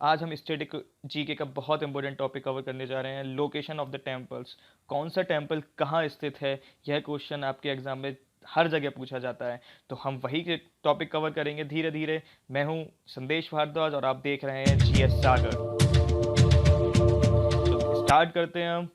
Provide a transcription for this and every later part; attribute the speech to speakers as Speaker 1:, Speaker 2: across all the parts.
Speaker 1: आज हम static GK का बहुत इंपॉर्टेंट टॉपिक कवर करने जा रहे हैं, लोकेशन ऑफ द टेम्पल्स। कौन सा टेम्पल कहाँ स्थित है, यह क्वेश्चन आपके एग्जाम में हर जगह पूछा जाता है। तो हम वही के टॉपिक कवर करेंगे धीरे धीरे। मैं हूँ संदेश भारद्वाज और आप देख रहे हैं जीएस सागर। तो स्टार्ट करते हैं हम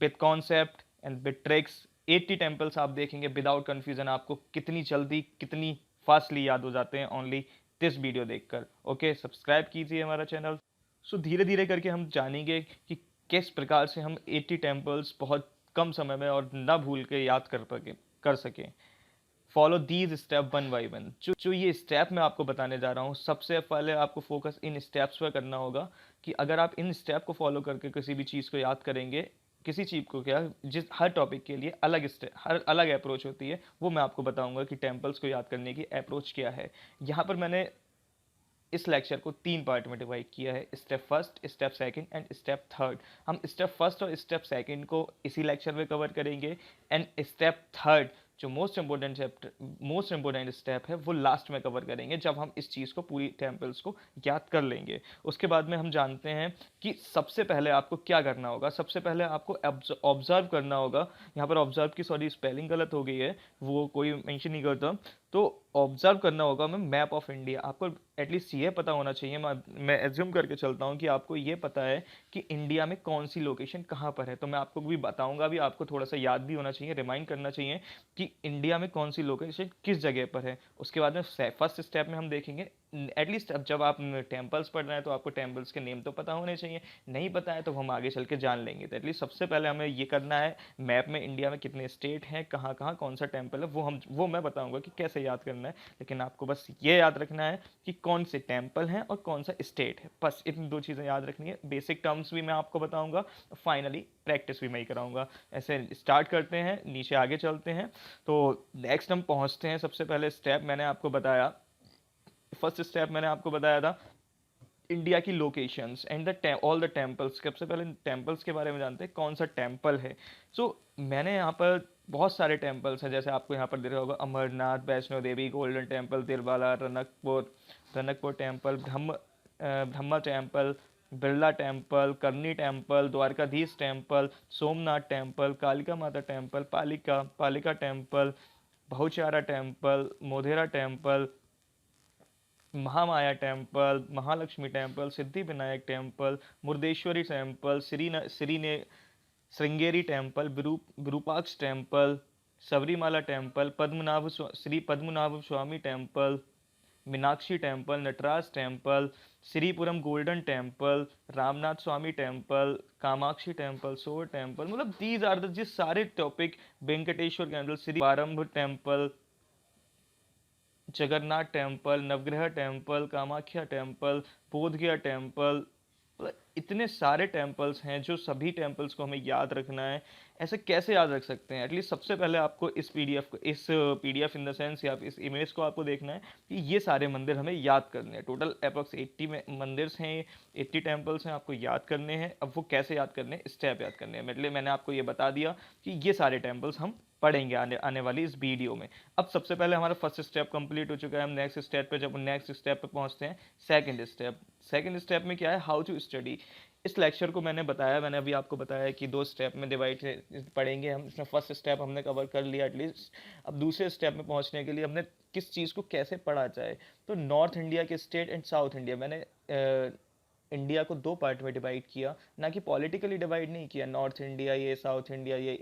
Speaker 1: with concept and with tricks. 80 temples आप देखेंगे विदाउट कंफ्यूजन, आपको कितनी जल्दी कितनी फास्टली याद हो जाते हैं ओनली दिस वीडियो देखकर। ओके, सब्सक्राइब कीजिए हमारा चैनल। सो धीरे धीरे करके हम जानेंगे कि किस प्रकार से हम 80 टेम्पल्स बहुत कम समय में और ना भूल के याद कर सकें। Follow these step one by one. जो ये स्टेप मैं आपको बताने जा रहा हूँ, सबसे पहले आपको फोकस इन स्टेप्स पर करना होगा कि अगर आप इन स्टेप को फॉलो करके किसी भी चीज़ को याद करेंगे, किसी चीज़ को क्या, जिस हर टॉपिक के लिए अलग स्टेप, हर अलग अप्रोच होती है, वो मैं आपको बताऊंगा कि टेम्पल्स को याद करने की अप्रोच क्या है। यहाँ पर मैंने इस लेक्चर को 3 पार्ट में डिवाइड किया है, step first, step second and step third. हम स्टेप फर्स्ट और स्टेप सेकंड को इसी लेक्चर में कवर करेंगे एंड स्टेप थर्ड जो मोस्ट इंपोर्टेंट स्टेप है वो लास्ट में कवर करेंगे, जब हम इस चीज़ को पूरी टेम्पल्स को याद कर लेंगे। उसके बाद में हम जानते हैं कि सबसे पहले आपको क्या करना होगा। सबसे पहले आपको ऑब्जर्व करना होगा। यहाँ पर ऑब्जर्व की सॉरी स्पेलिंग गलत हो गई है, वो कोई मेंशन नहीं करता। तो ऑब्जर्व करना होगा मैं मैप ऑफ इंडिया। आपको एटलीस्ट ये पता होना चाहिए, मैं एज्यूम करके चलता हूँ कि आपको ये पता है कि इंडिया में कौन सी लोकेशन कहाँ पर है। तो मैं आपको भी बताऊंगा, भी आपको थोड़ा सा याद भी होना चाहिए, रिमाइंड करना चाहिए कि इंडिया में कौन सी लोकेशन किस जगह पर है। उसके बाद में फर्स्ट स्टेप में हम देखेंगे, एटलीस्ट अब जब आप टेम्पल्स पढ़ रहे हैं तो आपको टेम्पल्स के नेम तो पता होने चाहिए। नहीं पता है तो हम आगे चल के जान लेंगे। तो एटलीस्ट सबसे पहले हमें ये करना है, मैप में इंडिया में कितने स्टेट हैं, कहाँ कहाँ कौन सा टेम्पल है, वो मैं बताऊंगा कि कैसे याद करना है। लेकिन आपको बस ये याद रखना है कि कौन से टेम्पल हैं और कौन सा स्टेट है, बस इतनी 2 चीज़ें याद रखनी है। बेसिक टर्म्स भी मैं आपको बताऊंगा, फाइनली प्रैक्टिस भी मैं ही कराऊंगा। ऐसे स्टार्ट करते हैं, नीचे आगे चलते हैं। तो नेक्स्ट हम पहुंचते हैं। सबसे पहले स्टेप मैंने आपको बताया, फर्स्ट स्टेप मैंने आपको बताया था इंडिया की locations and the all the temples. सबसे पहले टेम्पल्स के बारे में जानते हैं, कौन सा टेम्पल है। मैंने यहाँ पर बहुत सारे टेम्पल्स हैं, जैसे आपको यहाँ पर दिख रहा होगा Amarnath, Vaishno Devi, golden temple, Dilwara, Ranakpur temple, Brahma temple, Birla temple, Karni temple, Dwarkadhish temple, Somnath temple, Kalika Mata temple, Palika Palika temple, Bahuchara temple, Modhera temple, Mahamaya temple, Mahalakshmi temple, Siddhi Vinayak temple, Murdeshwari temple, Sringeri temple, Virupaksha temple, Sabarimala temple, Shri Padmanabha Swamy temple, Meenakshi temple, Nataraja temple, Sripuram golden temple, Ramanatha Swamy temple, Kamakshi temple, shore temple, मतलब दीज आर द जिस सारे topic, Venkateswara temple, Shri बारंभ temple, Jagannath temple, Navagraha temple, Kamakhya temple, Bodhgaya temple, मतलब इतने सारे temples हैं जो सभी टेम्पल्स को हमें याद रखना है। ऐसे कैसे याद रख सकते हैं? एटलीस्ट सबसे पहले आपको इस पीडीएफ को, इस पीडीएफ इन द सेंस या इस इमेज को आपको देखना है कि ये सारे मंदिर हमें याद करने हैं। टोटल अप्रॉक्स 80 में मंदिर्स हैं, 80 टेम्पल्स हैं, आपको याद करने हैं। अब वो कैसे याद करने हैं, स्टेप याद करने हैं। मतलब मैंने आपको ये बता दिया कि ये सारे टेम्पल्स हम पढ़ेंगे आने वाली इस वीडियो में। अब सबसे पहले हमारा फर्स्ट स्टेप कंप्लीट हो चुका है। हम नेक्स्ट स्टेप पे, जब नेक्स्ट स्टेप पे पहुंचते हैं, सेकंड स्टेप में क्या है, हाउ टू स्टडी। इस लेक्चर को मैंने बताया, मैंने अभी आपको बताया कि 2 स्टेप में डिवाइड पढ़ेंगे हम। इसमें फर्स्ट स्टेप हमने कवर कर लिया एटलीस्ट। अब दूसरे स्टेप में पहुंचने के लिए हमने किस चीज़ को कैसे पढ़ा जाए। तो नॉर्थ इंडिया के स्टेट एंड साउथ इंडिया, मैंने इंडिया को 2 पार्ट में डिवाइड किया, ना कि पॉलिटिकली डिवाइड नहीं किया। नॉर्थ इंडिया ये, साउथ इंडिया ये,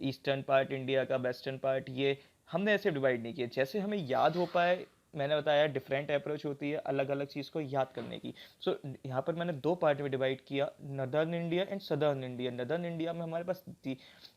Speaker 1: ईस्टर्न पार्ट इंडिया का, वेस्टर्न पार्ट ये, हमने ऐसे डिवाइड नहीं किया, जैसे हमें याद हो पाए। मैंने बताया डिफरेंट अप्रोच होती है अलग अलग चीज़ को याद करने की। यहाँ पर मैंने 2 पार्ट में डिवाइड किया, northern India and southern India. Northern India में हमारे पास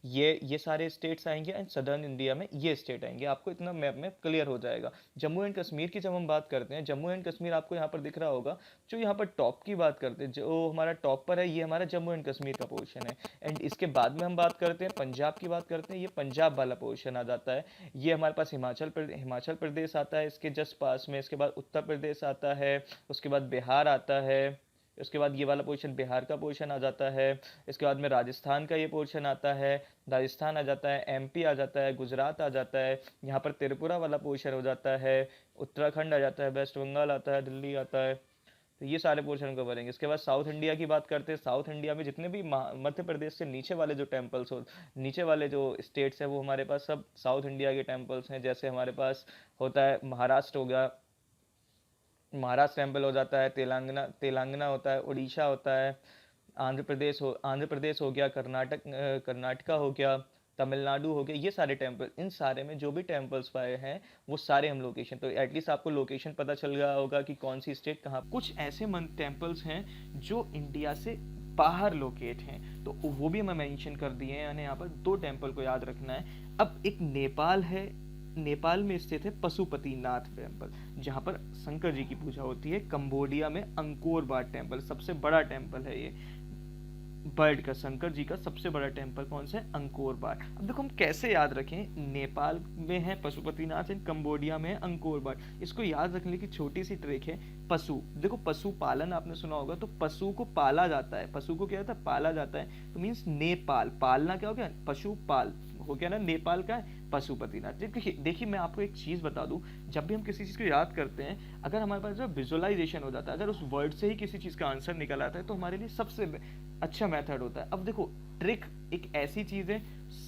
Speaker 1: ये सारे स्टेट्स आएंगे एंड सदर्न इंडिया में ये स्टेट आएंगे। आपको इतना मैप में क्लियर हो जाएगा। जम्मू एंड कश्मीर की जब हम बात करते हैं, जम्मू एंड कश्मीर आपको यहाँ पर दिख रहा होगा। जो यहाँ पर टॉप की बात करते हैं, जो हमारा टॉप पर है, ये हमारा जम्मू एंड कश्मीर का पोर्शन है। एंड इसके बाद में हम बात करते हैं पंजाब की, बात करते हैं, ये पंजाब वाला पोर्शन आ जाता है। ये हमारे पास हिमाचल प्रदेश आता है इसके जस्ट पास में। इसके बाद उत्तर प्रदेश आता है, उसके बाद बिहार आता है, उसके बाद ये वाला पोर्शन बिहार का पोर्शन आ जाता है। इसके बाद में राजस्थान का ये पोर्शन आता है, राजस्थान आ जाता है, एमपी आ जाता है, गुजरात आ जाता है, यहाँ पर त्रिपुरा वाला पोर्शन हो जाता है, उत्तराखंड आ जाता है, वेस्ट बंगाल आता है, दिल्ली आता है। तो तो ये सारे पोर्शन कवर करेंगे। इसके बाद साउथ इंडिया की बात करते हैं। साउथ इंडिया में जितने भी मध्य प्रदेश से नीचे वाले जो टेम्पल्स हो, नीचे वाले जो स्टेट्स हैं, वो हमारे पास सब साउथ इंडिया के टेम्पल्स हैं। जैसे हमारे पास होता है महाराष्ट्र हो गया, महाराष्ट्र टेम्पल हो जाता है, तेलंगाना तेलंगाना होता है, उड़ीसा होता है, आंध्र प्रदेश हो गया, कर्नाटका हो गया, तमिलनाडु हो गया। ये सारे टेम्पल, इन सारे में जो भी टेम्पल्स पाए हैं वो सारे हम लोकेशन, तो एटलीस्ट आपको लोकेशन पता चल गया होगा कि कौन सी स्टेट कहाँ। कुछ ऐसे टेम्पल्स हैं जो इंडिया से बाहर लोकेट हैं, तो वो भी हमें मेंशन कर दिए हैं। यानी यहाँ पर 2 टेम्पल को याद रखना है। अब एक नेपाल है, नेपाल में स्थित है पशुपतिनाथ टेम्पल, जहाँ पर शंकर जी की पूजा होती है। कंबोडिया में अंकोर वाट टेम्पल, सबसे बड़ा टेम्पल है ये बर्ड का, शंकर जी का सबसे बड़ा टेम्पल कौन सा है? Angkor Wat. अब देखो हम कैसे याद रखें, नेपाल में है पशुपतिनाथ एंड कंबोडिया में है अंकोर वाट। इसको याद रखने की छोटी सी ट्रिक है, पशु, देखो पशु पालन आपने सुना होगा, तो पशु को पाला जाता है, पशु को क्या होता है? पाला जाता है, तो मीन्स नेपाल, पालना क्या हो गया? पशु पाल हो गया ना, नेपाल का है पशुपतिनाथ। देखिए मैं आपको एक चीज़ बता दूं, जब भी हम किसी चीज़ को याद करते हैं, अगर हमारे पास जो विजुअलाइजेशन हो जाता है, अगर उस वर्ड से ही किसी चीज़ का आंसर निकल आता है, तो हमारे लिए सबसे अच्छा मेथड होता है। अब देखो ट्रिक एक ऐसी चीज़ है,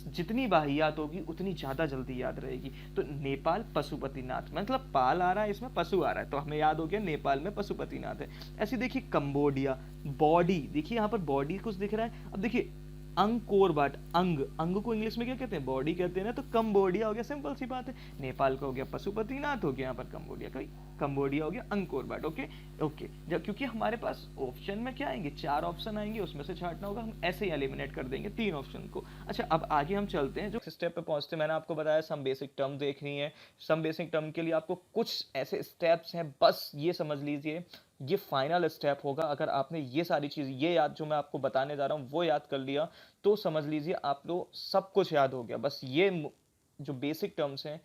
Speaker 1: जितनी बाहियात होगी उतनी ज़्यादा जल्दी याद रहेगी। तो नेपाल पशुपतिनाथ, मतलब पाल आ रहा है, इसमें पशु आ रहा है, तो हमें याद हो गया नेपाल में पशुपतिनाथ है। ऐसे देखिए कंबोडिया, बॉडी, देखिए यहाँ पर बॉडी कुछ दिख रहा है। अब देखिए अंकोर वाट, अंग, अंग को इंग्लिश में क्या कहते हैं? बॉडी कहते हैं ना, तो कंबोडिया हो गया, सिंपल सी बात है। नेपाल का हो गया पशुपतिनाथ, हो गया यहाँ पर कंबोडिया का, कंबोडिया हो गया अंकोर वाट। ओके ओके, जब क्योंकि हमारे पास ऑप्शन में क्या आएंगे? 4 ऑप्शन आएंगे, उसमें से छांटना होगा, हम ऐसे ही एलिमिनेट कर देंगे 3 ऑप्शन को। अच्छा अब आगे हम चलते हैं, जो स्टेप पे पहुंचते हैं, मैंने आपको बताया सम बेसिक टर्म देखनी है। सम बेसिक टर्म के लिए आपको कुछ ऐसे स्टेप्स हैं, बस ये समझ लीजिए ये फाइनल स्टेप होगा। अगर आपने ये सारी चीज़, ये याद जो मैं आपको बताने जा रहा हूँ वो याद कर लिया, तो समझ लीजिए आप लोग सब कुछ याद हो गया। बस ये जो बेसिक टर्म्स हैं,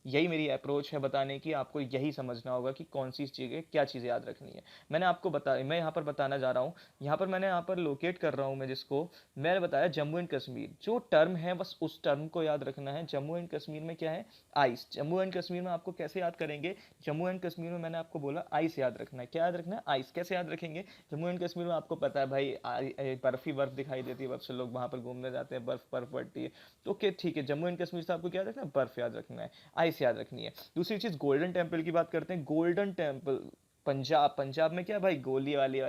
Speaker 1: यही मेरी अप्रोच है बताने की। आपको यही समझना होगा कि कौन सी चीज़ें, क्या चीज़ें याद रखनी है। मैंने आपको बताया, मैं यहाँ पर बताना जा रहा हूँ, यहाँ पर मैंने यहाँ पर लोकेट कर रहा हूँ मैं, जिसको मैंने बताया जम्मू एंड कश्मीर। जो टर्म है बस उस टर्म को याद रखना है। जम्मू एंड कश्मीर में क्या है? आइस। जम्मू एंड कश्मीर में आपको कैसे याद करेंगे? जम्मू एंड कश्मीर में मैंने आपको बोला आइस याद रखना है। क्या याद रखना है? आइस। कैसे याद रखेंगे? जम्मू एंड कश्मीर में आपको पता है भाई, बर्फ ही बर्फ दिखाई देती है, बर्फ से लोग वहाँ पर घूमने जाते हैं, बर्फ बर्फ पड़ती है। तो ओके ठीक है, जम्मू एंड कश्मीर से आपको क्या याद रखना है? बर्फ याद रखना है, आइस याद रखनी है। दूसरी चीज़ गोल्डन टेम्पल की बात करते हैं। गोल्डन टेम्पल पंजाब, पंजाब में क्या भाई? गोली वाली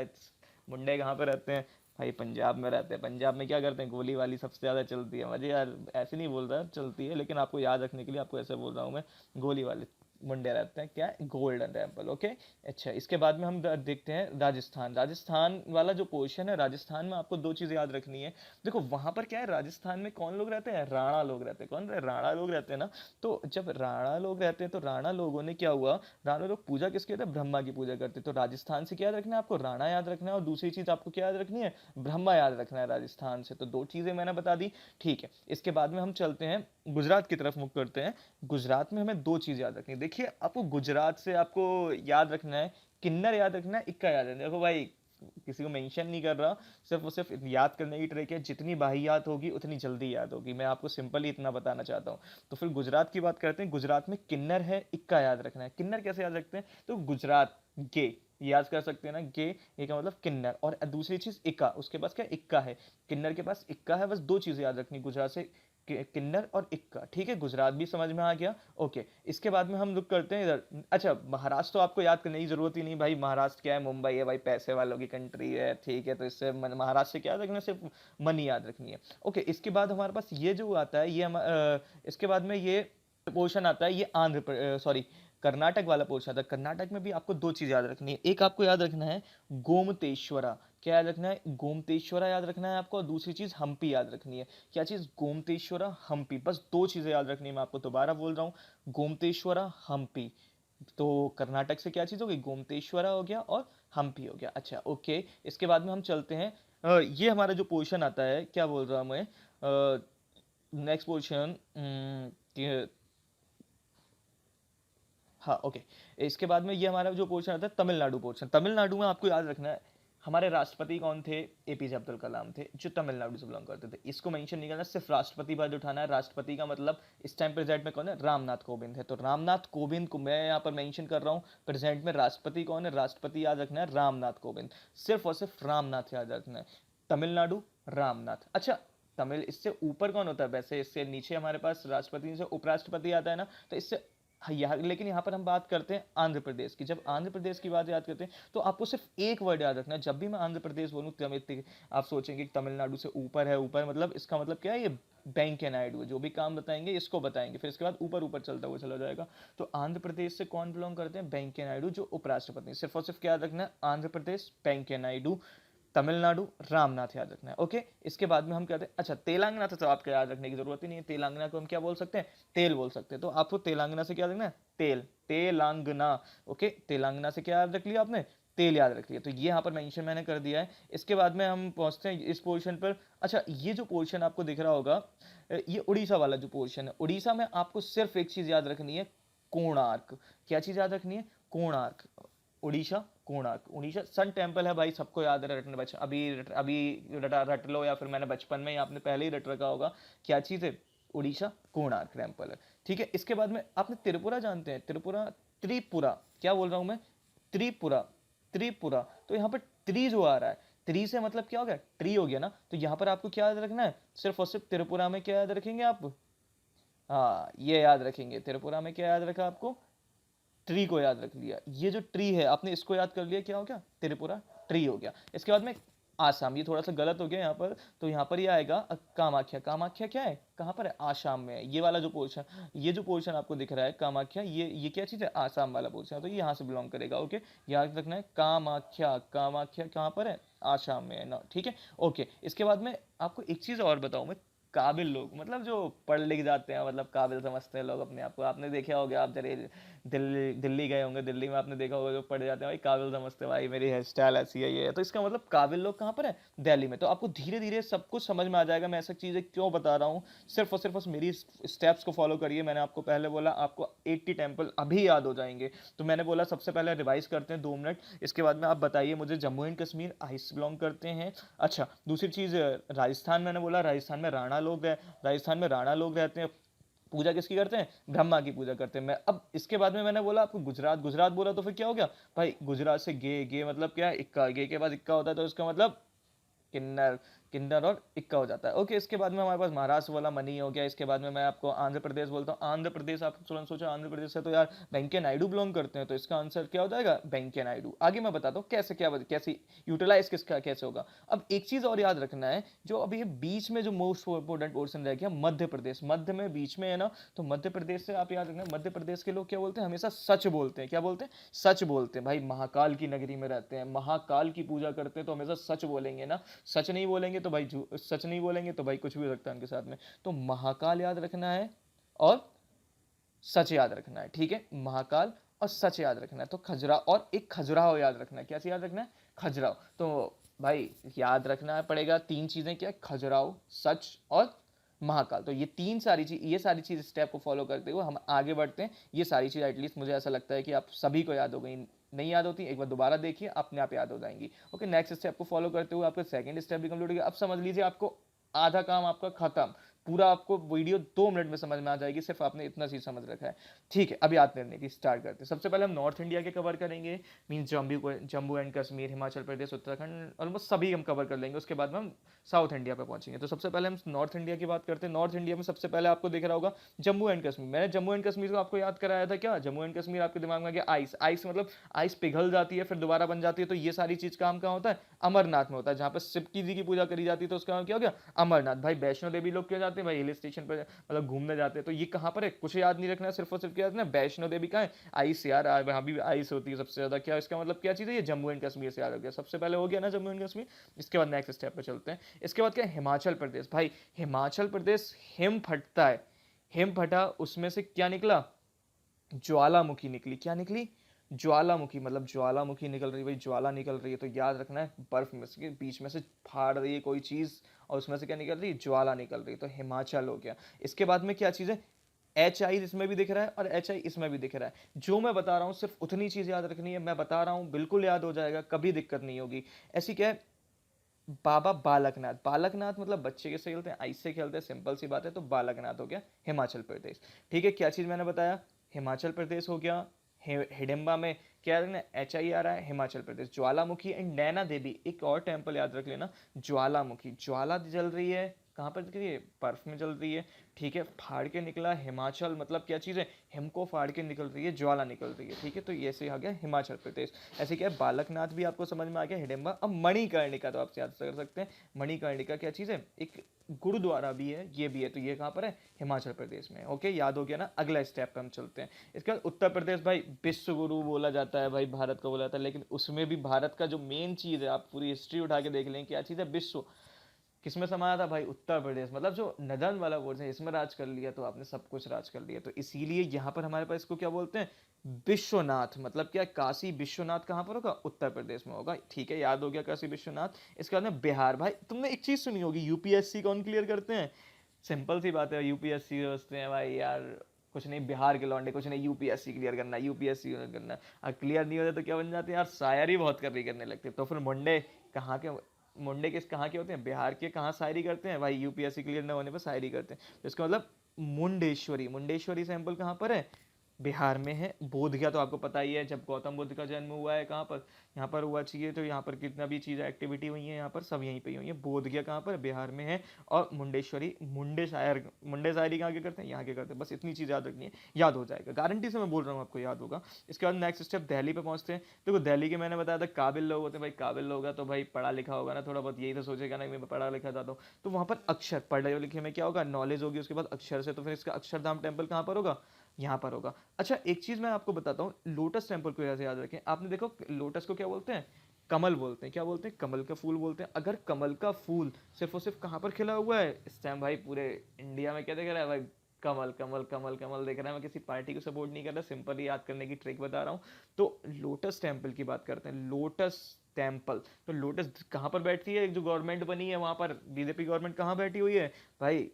Speaker 1: मुंडे कहाँ पे रहते हैं भाई? पंजाब में रहते हैं। पंजाब में क्या करते हैं? गोली वाली सबसे ज़्यादा चलती है। मुझे यार ऐसे नहीं बोल रहा चलती है, लेकिन आपको याद रखने के लिए आपको ऐसे बोल रहा हूँ मैं, गोली वाले मुंडे रहते हैं। क्या है? Golden temple. ओके अच्छा, इसके बाद में हम देखते हैं राजस्थान। राजस्थान वाला जो पोर्शन है, राजस्थान में आपको 2 चीज़ें याद रखनी है। देखो वहाँ पर क्या है, राजस्थान में कौन लोग रहते हैं? राणा लोग रहते हैं। कौन? राणा लोग रहते हैं ना। तो जब राणा लोग रहते हैं, तो राणा लोगों ने क्या हुआ, राणा लोग पूजा किसके थे? ब्रह्मा की पूजा करते। तो राजस्थान से क्या याद रखना है आपको? राणा याद रखना है, और दूसरी चीज़ आपको क्या याद रखनी है? ब्रह्मा याद रखना है राजस्थान से। तो 2 चीज़ें मैंने बता दी, ठीक है। इसके बाद में हम चलते हैं गुजरात की तरफ, मुख करते हैं। गुजरात में हमें 2 चीज़ याद रखनी है। देखिए आपको गुजरात से आपको याद रखना है, किन्नर याद रखना है, इक्का याद रखना है। देखो भाई किसी को मेंशन नहीं कर रहा, सिर्फ और सिर्फ याद करने की ट्रिक है। जितनी बाहियात होगी उतनी जल्दी याद होगी। मैं आपको सिंपल ही इतना बताना चाहता हूँ। तो फिर गुजरात की बात करते हैं। गुजरात में किन्नर है, इक्का याद रखना है। किन्नर कैसे याद रखते हैं? तो गुजरात गे याद कर सकते हैं ना, गे, ये का मतलब किन्नर। और दूसरी चीज इक्का, उसके पास क्या? इक्का है। किन्नर के पास इक्का है। बस 2 चीजें याद रखनी गुजरात से, किन्नर और इक्का। ठीक है, गुजरात भी समझ में आ गया। ओके, इसके बाद में हम लुक करते हैं इधर। अच्छा महाराष्ट्र तो आपको याद करने की जरूरत ही नहीं भाई। महाराष्ट्र क्या है? मुंबई है भाई, पैसे वालों की कंट्री है। ठीक है, तो इससे महाराष्ट्र से क्या याद रखना है? सिर्फ मनी याद रखनी है। ओके, इसके बाद हमारे पास ये जो आता है, ये इसके बाद में ये पोर्शन आता है, ये सॉरी कर्नाटक वाला पोर्शन आता है। कर्नाटक में भी आपको 2 चीज़ याद रखनी है। एक आपको याद रखना है गोमतेश्वरा। क्या याद रखना है? गोमतेश्वरा याद रखना है आपको। और दूसरी चीज़ हम्पी याद रखनी है। क्या चीज़? गोमतेश्वरा, हम्पी। बस 2 चीज़ें याद रखनी है। मैं आपको दोबारा बोल रहा हूँ, गोमतेश्वरा, हम्पी। तो कर्नाटक से क्या चीज़ होगी? गोमतेश्वरा हो गया और हम्पी हो गया। अच्छा ओके, इसके बाद में हम चलते हैं। ये हमारा जो पोर्शन आता है, क्या बोल रहा हूँ मैं, नेक्स्ट पोर्शन, हाँ ओके। इसके बाद में ये हमारा जो पोर्शन आता है तमिलनाडु पोर्शन। तमिलनाडु में आपको याद रखना है हमारे राष्ट्रपति कौन थे? एपीजे अब्दुल कलाम थे, जो तमिलनाडु से बिलोंग करते थे। इसको मेंशन नहीं करना, सिर्फ राष्ट्रपति पद उठाना है। राष्ट्रपति का मतलब इस टाइम प्रेजेंट में कौन है? रामनाथ कोविंद है। तो रामनाथ कोविंद को मैं यहाँ पर मेंशन कर रहा हूँ। प्रेजेंट में राष्ट्रपति कौन है? राष्ट्रपति याद रखना है रामनाथ कोविंद, सिर्फ और सिर्फ रामनाथ याद रखना है। तमिलनाडु रामनाथ। अच्छा, तमिल इससे ऊपर कौन होता है? वैसे इससे नीचे हमारे पास राष्ट्रपति से उपराष्ट्रपति आता है ना, तो इससे यहाँ, लेकिन यहाँ पर हम बात करते हैं आंध्र प्रदेश की। जब आंध्र प्रदेश की बात याद करते हैं तो आपको सिर्फ एक वर्ड याद रखना है। जब भी मैं आंध्र प्रदेश बोलूँ तमिल, आप सोचेंगे कि तमिलनाडु से ऊपर है। ऊपर मतलब इसका मतलब क्या है? ये वेंकैया नायडू जो भी काम बताएंगे इसको बताएंगे, फिर इसके बाद ऊपर ऊपर चलता हुआ चला जाएगा। तो आंध्र प्रदेश से कौन बिलोंग करते हैं? वेंकैया नायडू, जो उपराष्ट्रपति। सिर्फ और सिर्फ क्या याद रखना है? आंध्र प्रदेश वेंकैया नायडू, तमिलनाडु रामनाथ याद रखना है। ओके, इसके बाद में हम कहते हैं, अच्छा तेलंगाना तो आपको याद रखने की जरूरत ही नहीं है। तेलंगाना को हम क्या बोल सकते हैं? तेल बोल सकते हैं। तो आपको तेलंगाना से क्या रखना है? तेल, तेलंगाना। ओके, तेलंगाना से क्या याद रख लिया आपने? तेल याद रख लिया। तो ये यहाँ पर मेंशन मैंने कर दिया है। इसके बाद में हम पहुंचते हैं इस पोर्शन पर। अच्छा, ये जो पोर्शन आपको दिख रहा होगा, ये उड़ीसा वाला जो पोर्शन है, उड़ीसा में आपको सिर्फ एक चीज याद रखनी है, कोणार्क। क्या चीज याद रखनी है? कोणार्क। उड़ीसा कोणार्क। उड़ीसा सन टेम्पल है भाई, सबको याद है रटने बच अभी रट लो, या फिर मैंने बचपन में आपने पहले ही रट रखा होगा। क्या चीज़ है? उड़ीसा कोणार्क टेम्पल है। ठीक है, इसके बाद में आपने त्रिपुरा जानते हैं? त्रिपुरा, त्रिपुरा, क्या बोल रहा हूँ मैं? त्रिपुरा, त्रिपुरा। तो यहाँ पर त्रि जो आ रहा है, त्रि से मतलब क्या हो गया? ट्री हो गया ना। तो यहाँ पर आपको क्या याद रखना है? सिर्फ और सिर्फ त्रिपुरा में क्या याद रखेंगे आप? हाँ, ये याद रखेंगे। त्रिपुरा में क्या याद रखा आपको? ट्री को याद रख लिया। ये जो ट्री है आपने इसको याद कर लिया, क्या हो गया? त्रिपुरा ट्री हो गया। इसके बाद में आसाम, ये थोड़ा सा गलत हो गया यहाँ पर, तो यहाँ पर ये आएगा कामाख्या। कामाख्या क्या है? कहाँ पर है? आसाम में है। ये वाला जो पोर्शन, ये जो पोर्शन आपको दिख रहा है कामाख्या, ये क्या चीज़ है? आसाम वाला पोर्शन है, तो ये यहाँ से बिलोंग करेगा। ओके, याद रखना है कामाख्या। कामाख्या कहाँ पर है? आसाम में है ना। ठीक है, ओके। इसके बाद में आपको एक चीज़ और बताऊँ मैं। काबिल लोग मतलब जो पढ़ लिख जाते हैं, मतलब काबिल समझते हैं लोग अपने आप को। आपने देखा होगा, आप जरा दिल्ली दिल्ली गए होंगे, दिल्ली में आपने देखा होगा जो पढ़ जाते हैं, भाई काबिल समझते हैं, भाई मेरी हेयर स्टाइल ऐसी है ये है। तो इसका मतलब काबिल लोग कहाँ पर है? दिल्ली में। तो आपको धीरे धीरे सब कुछ समझ में आ जाएगा। मैं ऐसा चीज़ें क्यों बता रहा हूँ, सिर्फ और सिर्फ बस मेरी स्टेप्स को फॉलो करिए। मैंने आपको पहले बोला आपको 80 टेम्पल अभी याद हो जाएंगे। तो मैंने बोला सबसे पहले रिवाइज करते हैं 2 मिनट। इसके बाद में आप बताइए मुझे, Jammu and Kashmir ice belong करते हैं। अच्छा, दूसरी चीज़, राजस्थान मैंने बोला राजस्थान में राणा लोग, राजस्थान में राणा लोग रहते हैं। पूजा किसकी करते हैं? ब्रह्मा की पूजा करते हैं। मैं अब इसके बाद में मैंने बोला आपको गुजरात, गुजरात बोला तो फिर क्या हो गया भाई? गुजरात से गे, गे मतलब क्या है? इक्का। गे के बाद इक्का होता है, तो इसका मतलब किन्नर, किन्नर और इक्का हो जाता है। ओके, इसके बाद में हमारे पास महाराष्ट्र वाला मनी हो गया। इसके बाद में मैं आपको आंध्र प्रदेश बोलता हूँ। आंध्र प्रदेश, आप तुरंत सोचा आंध्र प्रदेश है तो यार वेंकैया नायडू बिलोंग करते हैं, तो इसका आंसर क्या हो जाएगा? वेंकैया नायडू। आगे मैं बताता हूँ कैसे, क्या कैसे यूटिलाइज किसका कैसे होगा। अब एक चीज और याद रखना है, जो अभी ये बीच में जो मोस्ट इंपोर्टेंट पोर्शन रह गया, मध्य प्रदेश। मध्य में बीच में है ना, तो मध्य प्रदेश से आप याद रखना, मध्य प्रदेश के लोग क्या बोलते हैं? हमेशा सच बोलते हैं। क्या बोलते हैं? सच बोलते हैं। भाई महाकाल की नगरी में रहते हैं, महाकाल की पूजा करते हैं, तो हमेशा सच बोलेंगे ना। सच नहीं बोलेंगे तो भाई सच नहीं बोलेंगे तो भाई कुछ भी हो सकता है उनके साथ में। तो महाकाल याद रखना है और सच याद रखना है। ठीक है, महाकाल और सच याद रखना है। तो खजुराहो, और एक खजुराहो याद रखना है। क्या याद रखना है? खजुराहो। तो भाई याद रखना पड़ेगा 3 चीजें, क्या? खजुराहो, सच और महाकाल। तो ये सारी चीज स्टेप को फॉलो करते हुए हम आगे बढ़ते हैं। ये सारी चीज एटलीस्ट मुझे ऐसा लगता है कि आप सभी को याद हो गई। नहीं याद होती, एक बार दोबारा देखिए, अपने आप याद हो जाएंगी। ओके, नेक्स्ट स्टेप को फॉलो करते हुए आपका सेकंड स्टेप भी कंप्लीट हो गया। अब समझ लीजिए आपको आधा काम आपका खत्म। पूरा आपको वीडियो 2 मिनट में समझ में आ जाएगी, सिर्फ आपने इतना चीज समझ रखा है। ठीक है, अभी याद करने की स्टार्ट करते हैं। सबसे पहले हम नॉर्थ इंडिया के कवर करेंगे, mean Jammu and Kashmir, Himachal Pradesh, Uttarakhand, almost सभी हम कवर कर लेंगे। उसके बाद में हम साउथ इंडिया पे पहुंचेंगे। तो सबसे पहले हम नॉर्थ इंडिया की बात करते हैं। नॉर्थ इंडिया में सबसे पहले आपको दिख रहा होगा जम्मू एंड कश्मीर। मैंने जम्मू एंड कश्मीर को आपको याद कराया था क्या? जम्मू एंड कश्मीर आपके दिमाग में आ गया आइस। आइस मतलब आइस पिघल जाती है फिर दोबारा बन जाती है। तो ये सारी चीज काम कहाँ होता है? अमरनाथ में होता है, जहाँ पर शिवकी जी की पूजा करी जाती है। तो उसका क्या हो गया? अमरनाथ। भाई वैष्णो देवी लोग क्यों जाते हैं? भाई हिल स्टेशन पर मतलब घूमने जाते हैं। तो ये कहाँ पर है? कुछ याद नहीं रखना है, सिर्फ और सिर्फ क्या रखना है? वैष्णो देवी कहाँ है? आइस यार, वहाँ भी आइस होती है सबसे ज्यादा। क्या इसका मतलब क्या चीज़ है? ये जम्मू एंड कश्मीर से याद हो गया। सबसे पहले हो गया ना जम्मू एंड कश्मीर। इसके बाद नेक्स्ट स्टेप पे चलते हैं। इसके बाद क्या? हिमाचल प्रदेश। भाई हिमाचल प्रदेश हिम फटता है, हिम फटा, उसमें से क्या निकला? ज्वालामुखी निकली। क्या निकली? ज्वालामुखी। मतलब ज्वालामुखी निकल रही, भाई ज्वाला निकल रही है, तो याद रखना है बर्फ में से बीच में से फाड़ रही है कोई चीज, और उसमें से क्या निकल रही है? ज्वाला निकल रही है। तो हिमाचल हो गया। इसके बाद में क्या चीज है? एच आई इसमें भी दिख रहा है और एच आई इसमें भी दिख रहा है। जो मैं बता रहा हूँ सिर्फ उतनी चीज़ याद रखनी है, मैं बता रहा हूँ बिल्कुल याद हो जाएगा, कभी दिक्कत नहीं होगी। ऐसी क्या है, बाबा बालकनाथ, बालकनाथ मतलब बच्चे कैसे खेलते हैं, आइस से खेलते हैं, सिंपल सी बात है। तो बालकनाथ हो गया हिमाचल प्रदेश। ठीक है, क्या चीज़ मैंने बताया, हिमाचल प्रदेश हो गया। हिडिंबा में क्या है ना, एच आई आ रहा है, हिमाचल प्रदेश। ज्वालामुखी एंड नैना देवी, एक और टेम्पल याद रख लेना, ज्वालामुखी, ज्वाला जल रही है, कहाँ पर दिख रही है, बर्फ में जल रही है। ठीक है, फाड़ के निकला हिमाचल, मतलब क्या चीज़ है, हिम को फाड़ के निकल रही है, ज्वाला निकल रही है। ठीक है, तो ये से आ गया हिमाचल प्रदेश। ऐसे क्या है, बालकनाथ भी आपको समझ में आ गया, हिडिंबा। अब मणिकर्णिका तो आप याद कर सकते हैं, मणिकर्णिका क्या चीज़ है, एक गुरुद्वारा भी है, ये भी है। तो ये कहाँ पर है, हिमाचल प्रदेश में। ओके, याद हो गया ना। अगला स्टेप पे हम चलते हैं। इसके बाद उत्तर प्रदेश, भाई विश्व गुरु बोला जाता है, भाई भारत को बोला जाता है, लेकिन उसमें भी भारत का जो मेन चीज़ है, आप पूरी हिस्ट्री उठा के देख लें, क्या चीज़ है, विश्व किसमें समाया था भाई, उत्तर प्रदेश। मतलब जो नदन वाला वर्ड है, इसमें राज कर लिया तो आपने सब कुछ राज कर लिया। तो इसीलिए यहाँ पर हमारे पास इसको क्या बोलते हैं, विश्वनाथ। मतलब क्या, काशी विश्वनाथ कहाँ पर होगा, उत्तर प्रदेश में होगा। ठीक है, याद हो गया काशी विश्वनाथ। इसके बाद में बिहार। भाई तुमने एक चीज़ सुनी होगी, यूपीएससी कौन क्लियर करते हैं, सिंपल सी बात है, यूपीएससी सोचते हैं भाई यार कुछ नहीं, बिहार के लौंडे कुछ नहीं, यूपीएससी क्लियर करना, यूपीएससी करना। और क्लियर नहीं होता तो क्या बन जाते हैं यार, शायरी बहुत करने लगते हैं। तो फिर मुंडे कहाँ के, मुंडे किस कहाँ के होते हैं, बिहार के। कहाँ शायरी करते हैं भाई, यूपीएससी क्लियर न होने पर शायरी करते हैं। तो इसका मतलब मुंडेश्वरी, मुंडेश्वरी सैंपल कहाँ पर है, बिहार में है। बोध गया तो आपको पता ही है, जब गौतम बुद्ध का जन्म हुआ है कहाँ पर, यहाँ पर हुआ चाहिए। तो यहाँ पर कितना भी चीज़ एक्टिविटी हुई है यहाँ पर सब यहीं पे हुई है। बोध गया कहाँ पर, बिहार में है। और मुंडेश्वरी, मुंडे शायर, मुंडे शायरी कहाँ के करते हैं, यहाँ के करते हैं। बस इतनी चीज़ याद रखनी है, याद हो जाएगा, गारंटी से मैं बोल रहा हूँ आपको याद होगा। इसके बाद नेक्स्ट स्टेप दिल्ली पे पहुँचते हैं। देखो दिल्ली के मैंने बताया था काबिल लोग होते हैं, भाई काबिल लोग तो भाई पढ़ा लिखा होगा ना थोड़ा बहुत, यही तो सोचेगा ना मैं पढ़ा लिखा जाता हूँ। तो वहाँ पर अक्षर, पढ़े लिखे में क्या होगा, नॉलेज होगी, उसके बाद अक्षर से। तो फिर इसका अक्षरधाम टेम्पल कहाँ पर होगा, यहाँ पर होगा। अच्छा एक चीज मैं आपको बताता हूँ, लोटस टेम्पल को ऐसे याद रखें। आपने देखो लोटस को क्या बोलते हैं, कमल बोलते हैं। क्या बोलते हैं, कमल का फूल बोलते हैं। अगर कमल का फूल सिर्फ और सिर्फ कहाँ पर खिला हुआ है इस टाइम, भाई पूरे इंडिया में क्या देख रहा है भाई, कमल कमल कमल कमल देख रहा है। मैं किसी पार्टी को सपोर्ट नहीं कर रहा, सिंपल याद करने की ट्रिक बता रहा हूँ। तो लोटस टेम्पल की बात करते हैं, लोटस टेम्पल। तो लोटस कहाँ पर बैठती है, जो गवर्नमेंट बनी है वहां पर, बीजेपी गवर्नमेंट कहाँ बैठी हुई है भाई,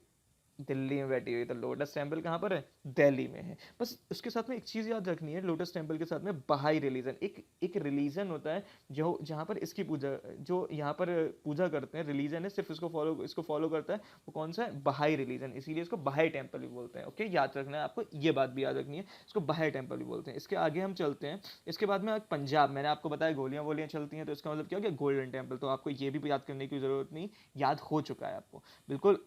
Speaker 1: दिल्ली में बैठी हुई। तो लोटस टेम्पल कहाँ पर है, दिल्ली में है। बस उसके साथ में एक चीज़ याद रखनी है, लोटस टेम्पल के साथ में बहाई रिलीजन, एक रिलीजन होता है जो जहाँ पर इसकी पूजा, जो यहाँ पर पूजा करते हैं, रिलीजन है सिर्फ इसको फॉलो करता है, वो कौन सा है, बहाई रिलीजन। इसीलिए इसको बहाई टेम्पल भी बोलते हैं। ओके, याद रखना है आपको, ये बात भी याद रखनी है, इसको बहाई टेम्पल भी बोलते हैं। इसके आगे हम चलते हैं। इसके बाद में पंजाब, मैंने आपको बताया गोलियां वोलियां चलती हैं, तो इसका मतलब क्या हो गया, गोल्डन टेम्पल। तो आपको ये भी याद करने की जरूरत नहीं, याद हो चुका है आपको, बिल्कुल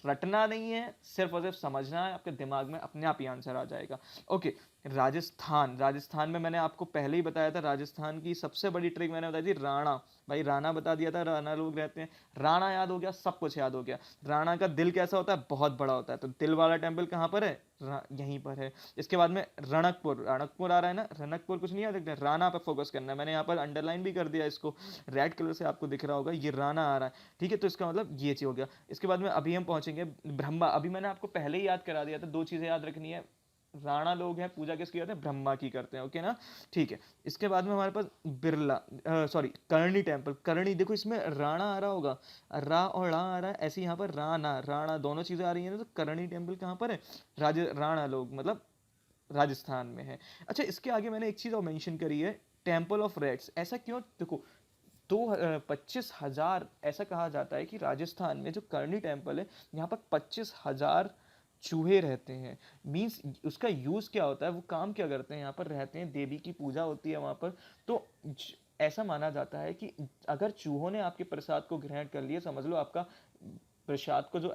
Speaker 1: रटना नहीं है, सिर्फ और सिर्फ समझना है, आपके दिमाग में अपने आप ही आंसर आ जाएगा। ओके, राजस्थान, राजस्थान में मैंने आपको पहले ही बताया था, राजस्थान की सबसे बड़ी ट्रिक मैंने बताई थी, राणा। भाई राणा बता दिया था, राणा लोग रहते हैं। राणा याद हो गया, सब कुछ याद हो गया। राणा का दिल कैसा होता है, बहुत बड़ा होता है। तो दिल वाला टेम्पल कहाँ पर है, यहीं पर है। इसके बाद में रणकपुर, रणकपुर आ रहा है ना, रणकपुर कुछ नहीं याद रखना, राणा पे फोकस करना है। मैंने यहाँ पर अंडरलाइन भी कर दिया इसको, रेड कलर से आपको दिख रहा होगा, ये राणा आ रहा है। ठीक है, तो इसका मतलब ये चीज हो गया। इसके बाद में अभी हम पहुंचेंगे ब्रह्मा। अभी मैंने आपको पहले ही याद करा दिया था, दो चीजें याद रखनी है। राणा लोग हैं, पूजा किसकी करते हैं, ब्रह्मा की करते हैं। ओके ना, ठीक है। इसके बाद में हमारे पास बिरला, सॉरी करणी टेम्पल। करणी, देखो इसमें राणा आ रहा होगा, रा और रा आ रहा है, ऐसे यहाँ पर राणा राणा दोनों चीजें आ रही हैं। तो करणी टेम्पल कहाँ पर है, राणा लोग मतलब राजस्थान में है। अच्छा इसके आगे मैंने एक चीज और मेंशन करी है, टेम्पल ऑफ रेड्स। ऐसा क्यों, देखो 25,000, ऐसा कहा जाता है कि राजस्थान में जो करनी टेम्पल है, यहाँ पर 25,000 चूहे रहते हैं। मीन्स उसका यूज़ क्या होता है, वो काम क्या करते हैं, यहाँ पर रहते हैं, देवी की पूजा होती है वहाँ पर। तो ऐसा माना जाता है कि अगर चूहों ने आपके प्रसाद को ग्रहण कर लिया, समझ लो आपका प्रसाद को जो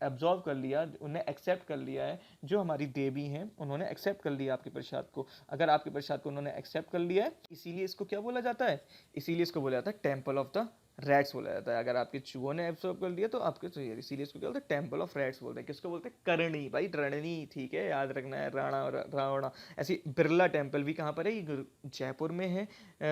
Speaker 1: एब्जॉर्व कर लिया, उन्हें एक्सेप्ट कर लिया है, जो हमारी देवी हैं उन्होंने एक्सेप्ट कर लिया आपके प्रसाद को। अगर आपके प्रसाद को उन्होंने एक्सेप्ट कर लिया है, इसीलिए इसको क्या बोला जाता है, इसीलिए इसको बोला जाता है टेम्पल ऑफ द रैट्स बोला जाता है। अगर आपके चूहों ने एब्जॉर्व कर लिया तो आपके, तो इसीलिए इसको क्या बोलते हैं, टेम्पल ऑफ रैट्स बोलते हैं। किसको बोलते हैं, करणी, भाई रणनी, ठीक है, याद रखना है, राणा और रावणा। ऐसी बिरला टेम्पल भी कहाँ पर है, ये जयपुर में है।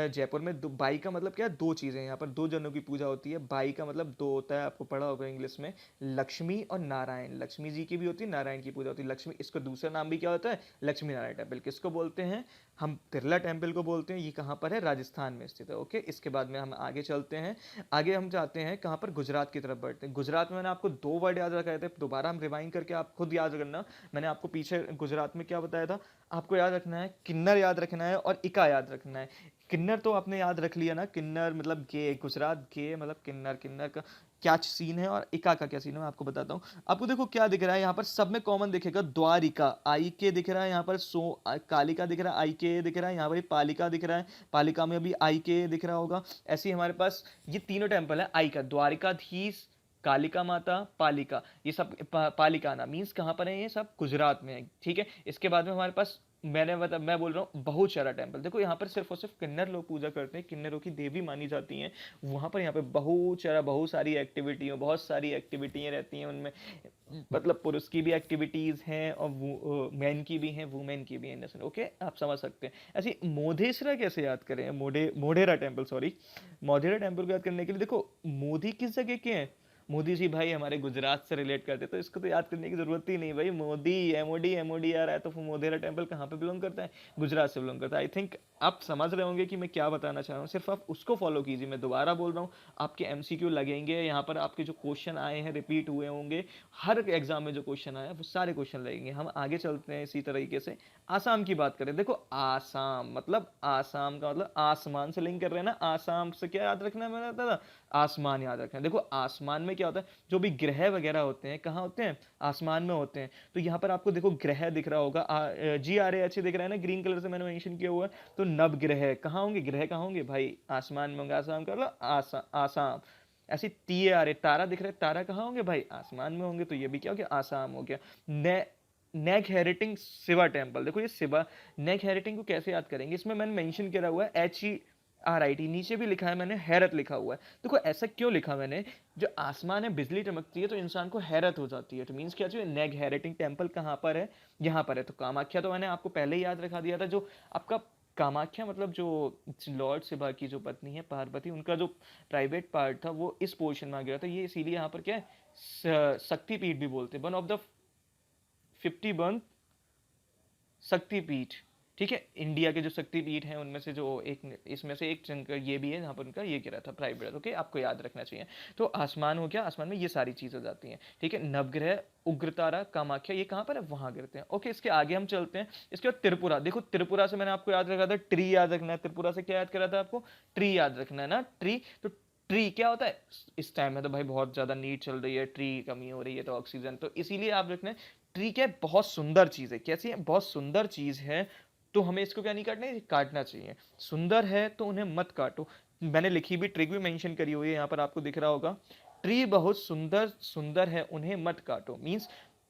Speaker 1: जयपुर में बाई का मतलब क्या है, दो चीज़ें, यहाँ पर दो जनों की पूजा होती है। बाई का मतलब दो होता है, आपको पढ़ा होगा इंग्लिश में, लक्ष्मी और नारायण। लक्ष्मी जी की भी होती है, नारायण की पूजा होती है। लक्ष्मी, इसका दूसरा नाम भी क्या होता है, लक्ष्मी नारायण टेम्पल। किसको बोलते हैं, हम बिरला टेम्पल को बोलते हैं। ये कहाँ पर है, राजस्थान में स्थित है। ओके, इसके बाद में हम आगे चलते हैं। आगे हम जाते हैं कहाँ पर, गुजरात की तरफ बढ़ते हैं। गुजरात में मैंने आपको 2 वर्ड याद रखाए थे, दोबारा हम रिवाइंड करके आप खुद याद करना। मैंने आपको पीछे गुजरात में क्या बताया था, आपको याद रखना है किन्नर याद रखना है और इका याद रखना है। किन्नर तो आपने याद रख लिया ना, किन्नर मतलब गे, गुजरात गे मतलब किन्नर, किन्नर का क्या सीन है और इका का क्या सीन है मैं आपको बताता हूँ। आपको देखो क्या दिख रहा है यहाँ पर, सब में कॉमन दिखेगा द्वारिका, आई के दिख रहा है यहाँ पर, कालिका दिख रहा है, आई के दिख रहा है यहाँ पर, पालिका दिख रहा है, पालिका में भी आई के दिख रहा होगा। ऐसे ही हमारे पास ये तीनों टेम्पल है आई का, द्वारिकाधीश, कालिका माता, पालिका, ये सब पालिकाना मीन्स कहाँ पर है, ये सब गुजरात में है, ठीक है। इसके बाद में हमारे पास मैं बोल रहा हूँ बहुचरा टेम्पल। देखो यहाँ पर सिर्फ और सिर्फ किन्नर लोग पूजा करते हैं, किन्नरों की देवी मानी जाती हैं वहाँ पर। यहाँ पे बहुचरा, बहुत सारी एक्टिविटी, बहुत सारी एक्टिविटियाँ रहती हैं उनमें, मतलब पुरुष की भी एक्टिविटीज़ हैं और मैन की भी हैं, वुमेन की भी हैं, ओके आप समझ सकते हैं। ऐसे मोधेश्वरा कैसे याद करें, Modhera temple, sorry Modhera temple को याद करने के लिए देखो, मोदी किस जगह के हैं, मोदी जी भाई हमारे गुजरात से रिलेट करते, तो इसको तो याद करने की जरूरत ही नहीं भाई। मोदी, एमओडी आ रहा है, तो फिर मोधेरा टेम्पल कहाँ पे बिलोंग करता है, गुजरात से बिलोंग करता है। आई थिंक आप समझ रहे होंगे कि मैं क्या बताना चाह रहा हूँ, सिर्फ आप उसको फॉलो कीजिए। मैं दोबारा बोल रहा हूँ, आपके एमसीक्यू लगेंगे यहाँ पर, आपके जो क्वेश्चन आए हैं रिपीट हुए होंगे, हर एग्जाम में जो क्वेश्चन आया वो सारे क्वेश्चन लगेंगे। हम आगे चलते हैं इसी तरीके से। आसाम की बात करें, देखो आसाम मतलब, आसाम का मतलब आसमान से लिंक कर रहे हैं ना, आसाम से क्या याद रखना है, मैंने बताया था आसमान याद रखना है। देखो आसमान में क्या होता है, जो भी ग्रह वगैरह होते हैं कहाँ होते हैं, आसमान में होते हैं। तो यहाँ पर आपको देखो ग्रह दिख रहा होगा, GRAH दिख रहा है ना, ग्रीन कलर से मैंने मेंशन किया हुआ है। तो नवग्रह कहाँ होंगे, ग्रह कहाँ होंगे भाई, आसमान में होंगे। आसाम का मतलब आसाम। ऐसे TARA, तारा दिख रहा है, तारा कहाँ होंगे भाई, आसमान में होंगे। तो ये भी क्या हो गया, आसाम हो गया। ने नेक हेरिटिंग शिवा टेम्पल, देखो ये शिवा, नेक हेरिटिंग को कैसे याद करेंगे, इसमें मैंने मेंशन किया हुआ है HERIT, नीचे भी लिखा है मैंने हैरत लिखा हुआ है। देखो ऐसा क्यों लिखा मैंने, जो आसमान है बिजली चमकती है तो इंसान को हैरत हो जाती है, तो मीन्स क्या चाहिए, नेग हेरिटिंग टेम्पल कहाँ पर है, यहाँ पर है। तो कामाख्या तो मैंने आपको पहले ही याद रखा दिया था, जो आपका कामाख्या मतलब जो लॉर्ड शिवा की जो पत्नी है पार्वती, उनका जो प्राइवेट पार्ट था वो इस पोर्शन में आ गया था। ये इसीलिए यहाँ पर क्या है, शक्तिपीठ भी बोलते हैं, वन ऑफ द 51 शक्तिपीठ, ठीक है। इंडिया के जो शक्तिपीठ हैं उनमें से जो एक, इसमें से एक चंक ये भी है जहाँ पर उनका ये गिरा था प्राइवेट, ओके आपको याद रखना चाहिए। तो आसमान हो गया, आसमान में ये सारी चीज़ हो जाती हैं, ठीक है। नवग्रह, उग्रतारा, कामाख्या ये कहाँ पर है, वहाँ गिरते हैं, ओके। इसके आगे हम चलते हैं। इसके बाद त्रिपुरा, देखो त्रिपुरा से मैंने आपको याद रखा था ट्री याद रखना है, त्रिपुरा से क्या याद करा था आपको, ट्री याद रखना है ना, ट्री। तो ट्री क्या होता है, इस टाइम में तो भाई बहुत ज़्यादा नीड चल रही है, ट्री कमी हो रही है तो ऑक्सीजन, तो इसीलिए आप रखना है ट्री क्या है, बहुत सुंदर चीज़ है। कैसी है, बहुत सुंदर चीज़ है, तो हमें इसको क्या नहीं काटना है, काटना चाहिए। सुंदर है तो उन्हें मत काटो। मैंने लिखी भी ट्रिक भी मेंशन करी हुई है यहाँ पर, आपको दिख रहा होगा, ट्री बहुत सुंदर सुंदर है उन्हें मत काटो। मीन्स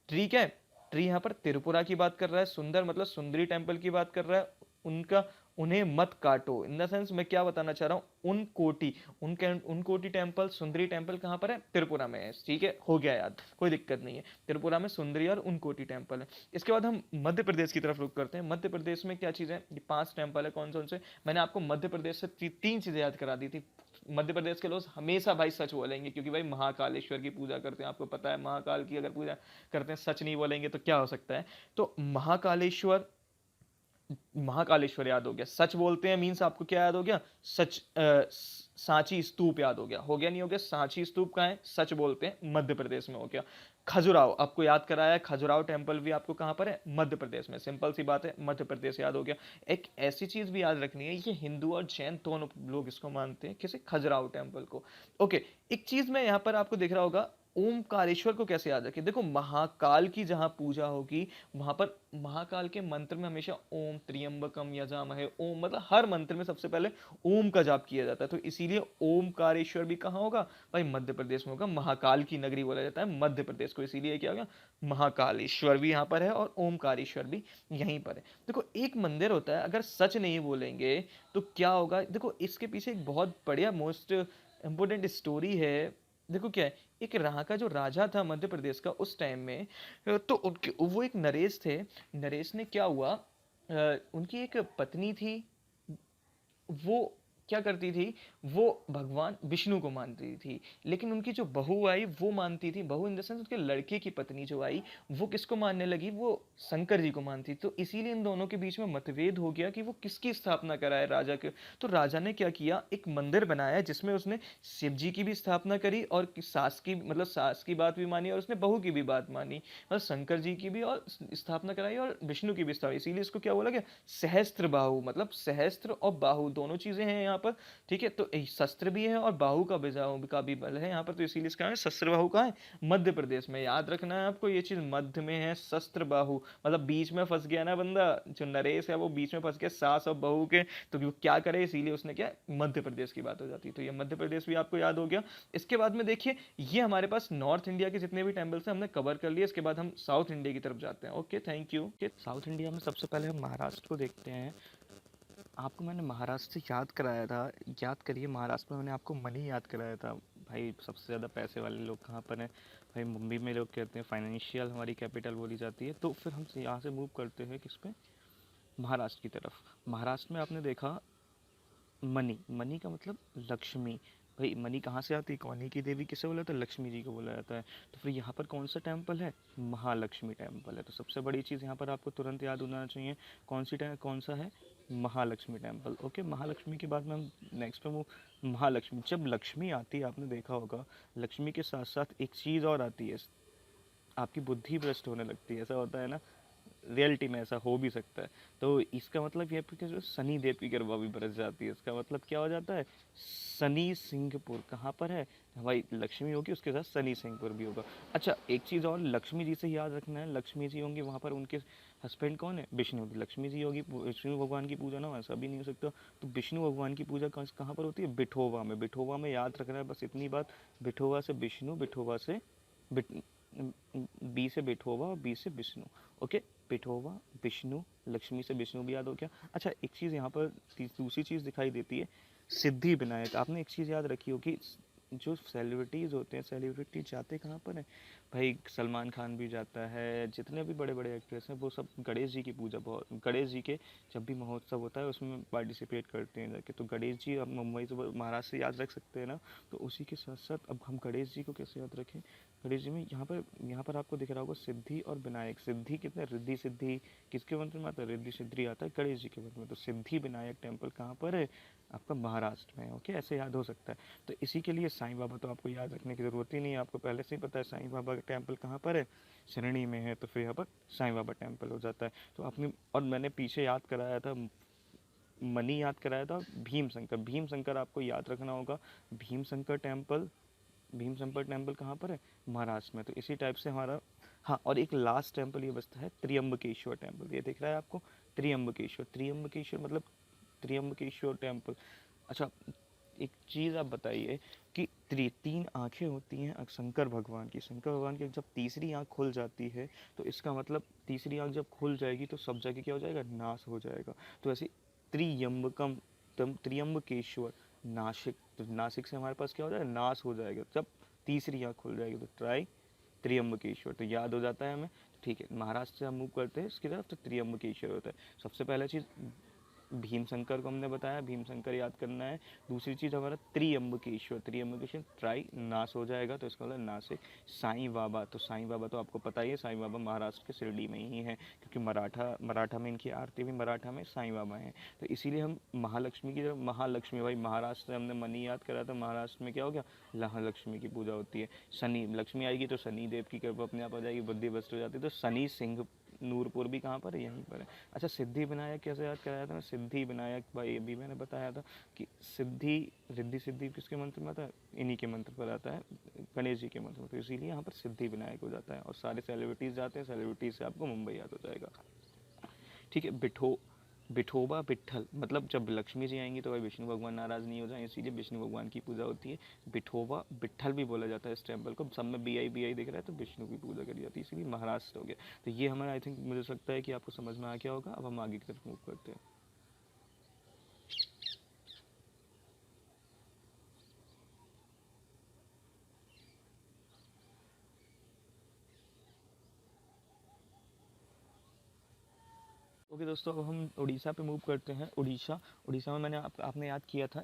Speaker 1: ट्री क्या है, ट्री यहाँ पर त्रिपुरा की बात कर रहा है, सुंदर मतलब सुंदरी टेम्पल की बात कर रहा है, उनका उन्हें मत काटो। इन द सेंस मैं क्या बताना चाह रहा हूँ, उन कोटी टेम्पल, सुंदरी टेम्पल कहाँ पर है, त्रिपुरा में है, ठीक है, हो गया याद, कोई दिक्कत नहीं है। त्रिपुरा में सुंदरी और उन कोटी टेम्पल है। इसके बाद हम मध्य प्रदेश की तरफ रुक करते हैं। मध्य प्रदेश में क्या चीज़ है, ये 5 टेम्पल है, कौन से, मैंने आपको मध्य प्रदेश से 3 चीज़ें याद करा दी थी। मध्य प्रदेश के लोग हमेशा भाई सच बोलेंगे, क्योंकि भाई महाकालेश्वर की पूजा करते हैं, आपको पता है महाकाल की अगर पूजा करते हैं, सच नहीं बोलेंगे तो क्या हो सकता है। तो महाकालेश्वर, महाकालेश्वर याद हो गया, सच बोलते हैं मीन्स आपको क्या याद हो गया, सच, सांची स्तूप याद हो गया नहीं हो गया, सांची स्तूप कहाँ है, सच बोलते हैं मध्य प्रदेश में, हो गया। खजुराहो आपको याद कराया, खजुराहो टेम्पल भी आपको कहाँ पर है, मध्य प्रदेश में, सिंपल सी बात है, मध्य प्रदेश याद हो गया। एक ऐसी चीज भी याद रखनी है, ये हिंदू और जैन दोनों लोग इसको मानते हैं, किसे, खजुराहो टेम्पल को, ओके। एक चीज मैं यहाँ पर आपको दिख रहा होगा, ओमकारेश्वर को कैसे याद रखें, देखो महाकाल की जहां पूजा होगी वहां पर महाकाल के मंत्र में हमेशा ओम त्र्यंबकम यजामहे, ओम मतलब हर मंत्र में सबसे पहले ओम का जाप किया जाता है, तो इसीलिए ओमकारेश्वर भी कहाँ होगा भाई, मध्य प्रदेश में होगा। महाकाल की नगरी बोला जाता है मध्य प्रदेश को, इसीलिए क्या होगा, महाकालेश्वर भी यहाँ पर है और ओमकारेश्वर भी यहीं पर है। देखो एक मंदिर होता है, अगर सच नहीं बोलेंगे तो क्या होगा, देखो इसके पीछे एक बहुत बढ़िया मोस्ट इंपोर्टेंट स्टोरी है। देखो क्या है, एक रहा का जो राजा था मध्य प्रदेश का उस टाइम में, तो उनके वो एक नरेश थे। नरेश ने क्या हुआ, उनकी एक पत्नी थी, वो क्या करती थी, वो भगवान विष्णु को मानती थी, लेकिन उनकी जो बहू आई वो मानती थी, बहू इन द सेंस उसके लड़के की पत्नी जो आई वो किसको मानने लगी, वो शंकर जी को मानती। तो इसीलिए इन दोनों के बीच में मतभेद हो गया कि वो किसकी स्थापना कराए राजा के। तो राजा ने क्या किया, एक मंदिर बनाया जिसमें उसने शिव जी की भी स्थापना करी और सास की, मतलब सास की बात भी मानी और उसने बहू की भी बात मानी, मतलब शंकर जी की भी और स्थापना कराई और विष्णु की भी स्थापना। इसीलिए इसको क्या बोला गया, सहस्त्र बाहु, मतलब सहस्त्र और बाहु दोनों चीजें हैं यहाँ पर। ठीक है, तो शस्त्र भी है और बाहु का बिजाऊ का भी बल है यहाँ पर, तो इसीलिए इसका है शस्त्र बाहु कहाँ है, मध्य प्रदेश में। याद रखना है आपको ये चीज, मध्य में है शस्त्र बाहु, मतलब बीच में फंस गया ना बंदा, जो नरेश है वो बीच में फंस गया सास और बहू के, तो वो क्या करे, इसीलिए उसने क्या, मध्य प्रदेश की बात हो जाती है। तो ये मध्य प्रदेश भी आपको याद हो गया। इसके बाद में देखिए, ये हमारे पास नॉर्थ इंडिया के जितने भी टेम्पल्स हैं हमने कवर कर लिए। इसके बाद हम साउथ इंडिया की तरफ जाते हैं। Okay, thank you. South India में सबसे पहले हम महाराष्ट्र को देखते हैं। आपको मैंने महाराष्ट्र से याद कराया था, याद करिए, महाराष्ट्र में मैंने आपको मनी याद कराया था। भाई सबसे ज़्यादा पैसे वाले लोग कहाँ पर हैं, भाई मुंबई में लोग कहते हैं फाइनेंशियल हमारी कैपिटल बोली जाती है। तो फिर हम यहाँ से मूव करते हैं किस पे, महाराष्ट्र की तरफ। महाराष्ट्र में आपने देखा मनी, मनी का मतलब लक्ष्मी। भाई मनी कहाँ से आती है, कौनी की देवी किसे बोला जाता है, लक्ष्मी जी को बोला जाता है। तो फिर यहाँ पर कौन सा टेम्पल है, महालक्ष्मी टेम्पल है। तो सबसे बड़ी चीज़ यहाँ पर आपको तुरंत याद होना चाहिए, कौन सा है, महालक्ष्मी टेम्पल। ओके, महालक्ष्मी के बाद में हम नेक्स्ट पे वो, महालक्ष्मी, जब लक्ष्मी आती है आपने देखा होगा, लक्ष्मी के साथ साथ एक चीज़ और आती है, आपकी बुद्धि भ्रष्ट होने लगती है, ऐसा होता है ना, रियलिटी में ऐसा हो भी सकता है। तो इसका मतलब यह है कि जो शनि देव की कृपा भी बरस जाती है, इसका मतलब क्या हो जाता है, शनि सिंहपुर कहाँ पर है, भाई लक्ष्मी होगी उसके साथ शनि सिंहपुर भी होगा। अच्छा एक चीज़ और, लक्ष्मी जी से याद रखना है, लक्ष्मी जी होंगी वहाँ पर, उनके हस्बैंड कौन है, विष्णु होगी, लक्ष्मी जी होगी, विष्णु भगवान की पूजा ना ऐसा भी नहीं हो सकता। तो विष्णु भगवान की पूजा कहाँ पर होती है, बिठोवा में। बिठोवा में याद रखना है बस इतनी बात, बिठोवा से विष्णु, बिठोवा से बी से बिठोवा और बी से विष्णु। ओके, पिठोवा, विष्णु, लक्ष्मी से विष्णु भी याद हो गया। अच्छा एक चीज़ यहाँ पर दूसरी चीज़ दिखाई देती है, सिद्धि विनायक। आपने एक चीज़ याद रखी होगी, जो सेलिब्रिटीज़ होते हैं, सेलिब्रिटी जाते कहाँ पर है, भाई सलमान खान भी जाता है, जितने भी बड़े बड़े एक्ट्रेस हैं वो सब गणेश जी की पूजा, बहुत गणेश जी के जब भी महोत्सव होता है उसमें पार्टिसिपेट करते हैं जाके। तो गणेश जी अब मुंबई से महाराष्ट्र से याद रख सकते हैं ना, तो उसी के साथ साथ अब हम गणेश जी को कैसे याद रखें, गणेश जी में यहाँ पर आपको दिख रहा होगा सिद्धि और विनायक। सिद्धि कितने, रिद्धि सिद्धि किसके मंत्र में आता है, रिद्धि सिद्धि आता है गणेश जी के मंत्र में। तो सिद्धि विनायक टेम्पल कहाँ पर है, आपका महाराष्ट्र में है। ओके, ऐसे याद हो सकता है। तो इसी के लिए साईं बाबा तो आपको याद रखने की ज़रूरत ही नहीं है, आपको पहले से ही पता है साईं बाबा का टेम्पल कहाँ पर है, शरणी में है, तो फिर यहाँ पर साईं बाबा टेम्पल हो जाता है। तो आपने, और मैंने पीछे याद कराया था, मनी याद कराया था, भीम शंकर, भीम शंकर आपको याद रखना होगा, भीम शंकर टेम्पल, भीम शंकर टेम्पल कहाँ पर है, महाराष्ट्र में। तो इसी टाइप से हमारा, हाँ और एक लास्ट टेम्पल ये बचता है, त्र्यंबकेश्वर टेम्पल। ये दिख रहा है आपको, त्र्यंबकेश्वर, त्र्यंबकेश्वर मतलब त्र्यंबकेश्वर टेम्पल। अच्छा एक चीज़ आप बताइए कि तीन आंखें होती हैं शंकर भगवान की, शंकर भगवान की जब तीसरी आंख खुल जाती है तो इसका मतलब तीसरी आंख जब खुल जाएगी तो सब जगह क्या हो जाएगा, नाश हो जाएगा। तो ऐसे त्रियंबकम, त्र्यंबकेश्वर, नासिक, तो नासिक से हमारे पास क्या हो जाएगा, नाश हो जाएगा जब तीसरी आंख खुल जाएगी। तो ट्राई त्र्यंबकेश्वर, तो याद हो जाता है हमें। ठीक है, महाराष्ट्र से हम मूव करते हैं इसकी तरफ, तो त्र्यंबकेश्वर होता है सबसे पहला चीज़। भीमशंकर को हमने बताया, भीमशंकर याद करना है। दूसरी चीज़ हमारा त्र्यंबकेश्वर, त्र्यंबकेश्वर ट्राई नाश हो जाएगा तो इसका मतलब नासिक। साईं बाबा, तो साईं बाबा तो आपको पता ही है, साईं बाबा महाराष्ट्र के शिरडी में ही है, क्योंकि मराठा में इनकी आरती भी मराठा में साईं बाबा हैं। तो इसीलिए हम महालक्ष्मी की, जब महालक्ष्मी, भाई महाराष्ट्र से हमने मनी याद करा था, महाराष्ट्र में क्या हो गया, महालक्ष्मी की पूजा होती है। शनि, लक्ष्मी आएगी तो शनि देव की कृपा अपने आप आ जाएगी, बुद्धि भ्रष्ट हो जाती है। तो शनि सिंह नूरपुर भी कहाँ पर है, यहीं पर है। अच्छा सिद्धि विनायक कैसे याद कराया था, सिद्धि विनायक भाई अभी मैंने बताया था कि सिद्धि, रिद्धि सिद्धि किसके मंत्र में आता है, इन्हीं के मंत्र पर आता है, गणेश जी के मंत्र में। तो इसीलिए यहाँ पर सिद्धि विनायक हो जाता है और सारे सेलिब्रिटीज़ जाते हैं, सेलिब्रिटीज़ से आपको मुंबई याद हो जाएगा। ठीक है, बिठोबा विट्ठल, मतलब जब लक्ष्मी जी आएंगी तो भाई विष्णु भगवान नाराज़ नहीं हो जाए, इसीलिए विष्णु भगवान की पूजा होती है। बिठोबा विट्ठल भी बोला जाता है इस टेम्पल को, सब में बी आई दिख रहा है तो विष्णु की पूजा करी जाती है, इसीलिए महाराष्ट्र हो गया। तो ये हमारा, आई थिंक मुझे लगता है कि आपको समझ में आ गया होगा। अब हम आगे की तरफ मूव करते हैं। ओके दोस्तों, अब हम उड़ीसा पे मूव करते हैं। उड़ीसा, उड़ीसा में मैंने आपने याद किया था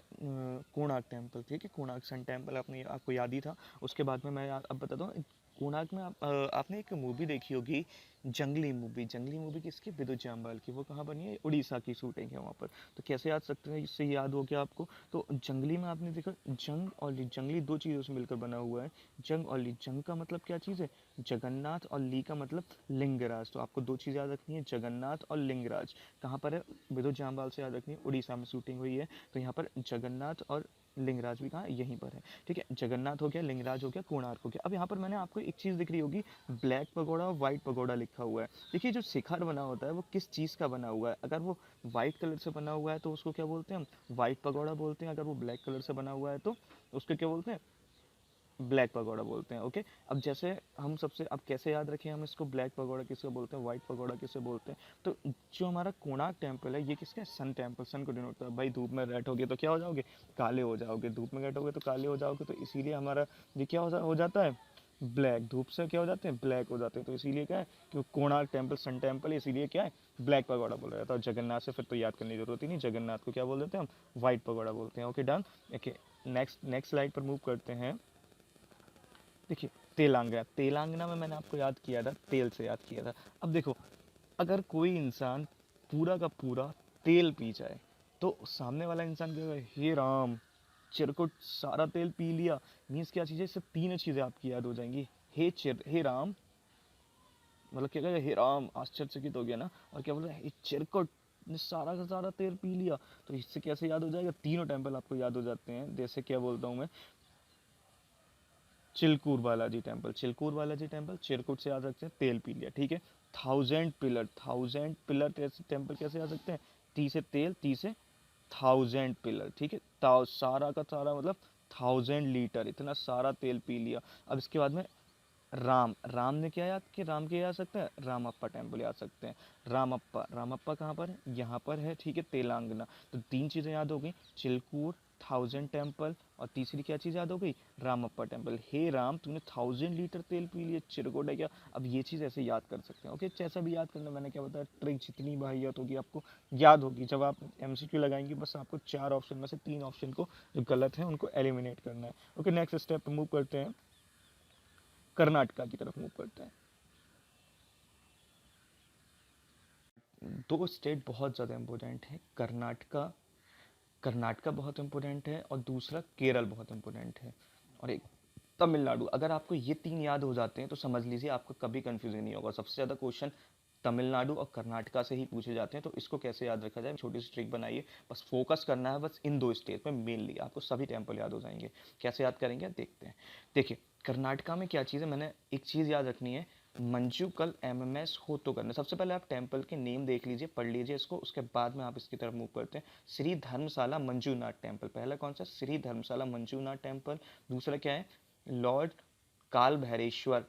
Speaker 1: कोणार्क टेम्पल, ठीक है, कोणार्क सन टेम्पल आपको याद ही था। उसके बाद में मैं अब बताता हूँ। कोणार्क में आपने एक मूवी देखी होगी, जंगली मूवी। जंगली मूवी किसकी? विद्युत जामवाल की। वो कहाँ बनी है? उड़ीसा की शूटिंग है वहाँ पर। तो कैसे याद सकते हैं, इससे याद हो गया आपको। तो जंगली में आपने देखा, जंग और ली, जंगली दो चीज़ों से मिलकर बना हुआ है। जंग और ली, जंग का मतलब क्या चीज़ है? जगन्नाथ, और ली का मतलब लिंगराज। तो आपको दो चीज़ याद रखनी है, जगन्नाथ और लिंगराज। कहाँ पर है? विद्युत जामवाल से याद रखनी है, उड़ीसा में शूटिंग हुई है। तो यहाँ पर जगन्नाथ और लिंगराज भी कहाँ? यहीं पर है। ठीक है, जगन्नाथ हो गया, लिंगराज हो गया, कोणार्क हो गया। अब यहाँ पर मैंने आपको एक चीज़ दिख रही होगी, ब्लैक पगोड़ा और वाइट पगोड़ा लिखा हुआ है। देखिए, जो शिखर बना होता है वो किस चीज़ का बना हुआ है? अगर वो वाइट कलर से बना हुआ है तो उसको क्या बोलते हैं हम? वाइट पगोड़ा बोलते हैं। अगर वो ब्लैक कलर से बना हुआ है तो उसको क्या बोलते हैं? ब्लैक पगोड़ा बोलते हैं। ओके, अब जैसे हम सबसे, अब कैसे याद रखें हम इसको? ब्लैक पगोड़ा किसको बोलते हैं, वाइट पगोड़ा किसे बोलते हैं? तो जो हमारा कोणार्क टेम्पल है, ये किसका है? Sun temple. सन को डिनोट करता है। भाई धूप में बैठोगे तो क्या हो जाओगे? काले हो जाओगे। धूप में बैठोगे तो काले हो जाओगे। तो इसीलिए हमारा ये क्या हो जाता है? ब्लैक। धूप से क्या हो जाते हैं? ब्लैक हो जाते हैं। तो इसीलिए क्या है कि कोणार्क टेम्पल सन टेम्पल है, इसीलिए क्या है? ब्लैक पगोड़ा बोला जाता है। और जगन्नाथ से फिर तो याद करने की जरूरत ही नहीं, जगन्नाथ को क्या बोल देते हैं हम? वाइट पगोड़ा बोलते हैं। Okay, done. Okay, next next slide पर मूव करते हैं। देखिए, तेलंगाना, तेलंगाना में मैंने आपको याद किया था, तेल से याद किया था। अब देखो, अगर कोई इंसान पूरा का पूरा तेल पी जाए तो सामने वाला इंसान कहेगा, हे राम, चिरकुट सारा तेल पी लिया। मीन्स क्या चीज़ है? इससे तीन चीज़ें आपकी याद हो जाएंगी। हे राम, मतलब क्या कहेगा? हे राम, आश्चर्यचकित हो गया ना। और क्या बोल रहा है? हे चिरकुट ने सारा का सारा तेल पी लिया। तो इससे कैसे याद हो जाएगा? तीनों टेम्पल आपको याद हो जाते हैं। जैसे क्या बोलता हूँ मैं, चिलकूर बालाजी टेम्पल, चिलकूर बालाजी टेम्पल, चिरकुट से याद रखते हैं, तेल पी लिया। ठीक है, thousand pillar, thousand pillar temple कैसे याद सकते हैं? ती से तेल, ती से थाउजेंड पिलर। ठीक है, सारा का सारा मतलब 1000 लीटर, इतना सारा तेल पी लिया। अब इसके बाद में राम, राम ने क्या याद किया? राम के याद सकते हैं, रामप्पा टेम्पल याद सकते हैं। रामप्पा, रामप्पा कहाँ पर है? यहाँ पर है। ठीक है, तेलंगाना। तो तीन चीज़ें याद हो गई, चिलकूर, 1000 टेम्पल, और तीसरी क्या चीज़ याद हो गई? रामप्पा टेम्पल। हे राम, तूने 1000 लीटर तेल पी लिया, चिरकुट है क्या? अब ये चीज़ ऐसे याद कर सकते हैं। ओके, जैसा भी याद करना, मैंने क्या बताया, ट्रिक जितनी बाहियत होगी आपको याद होगी। जब आप एमसीक्यू लगाएंगे, बस आपको 4 ऑप्शन में से 3 ऑप्शन को जो गलत है उनको एलिमिनेट करना है। ओके, नेक्स्ट स्टेप मूव करते हैं, कर्नाटका की तरफ मूव करते हैं। दो स्टेट बहुत ज़्यादा इंपॉर्टेंट है, कर्नाटका, कर्नाटका बहुत इंपॉर्टेंट है, और दूसरा केरल बहुत इंपॉर्टेंट है, और एक तमिलनाडु। अगर आपको ये तीन याद हो जाते हैं तो समझ लीजिए आपको कभी कंफ्यूजन नहीं होगा। सबसे ज़्यादा क्वेश्चन तमिलनाडु और कर्नाटका से ही पूछे जाते हैं। तो इसको कैसे याद रखा जाए? छोटी सी ट्रिक बनाइए, बस फोकस करना है बस इन दो स्टेट में मेनली, आपको सभी टेम्पल याद हो जाएंगे। कैसे याद करेंगे देखते हैं। देखिए, कर्नाटका में क्या चीज़ है, मैंने एक चीज़ याद रखनी है, मंजू कल एमएमएस हो तो करना। सबसे पहले आप टेम्पल के नेम देख लीजिए, पढ़ लीजिए इसको, उसके बाद में आप इसकी तरफ मूव करते हैं। श्री धर्मशाला मंजूनाथ टेम्पल, पहला कौन सा? श्री धर्मशाला मंजूनाथ टेम्पल। दूसरा क्या है? लॉर्ड काल भैरेश्वर,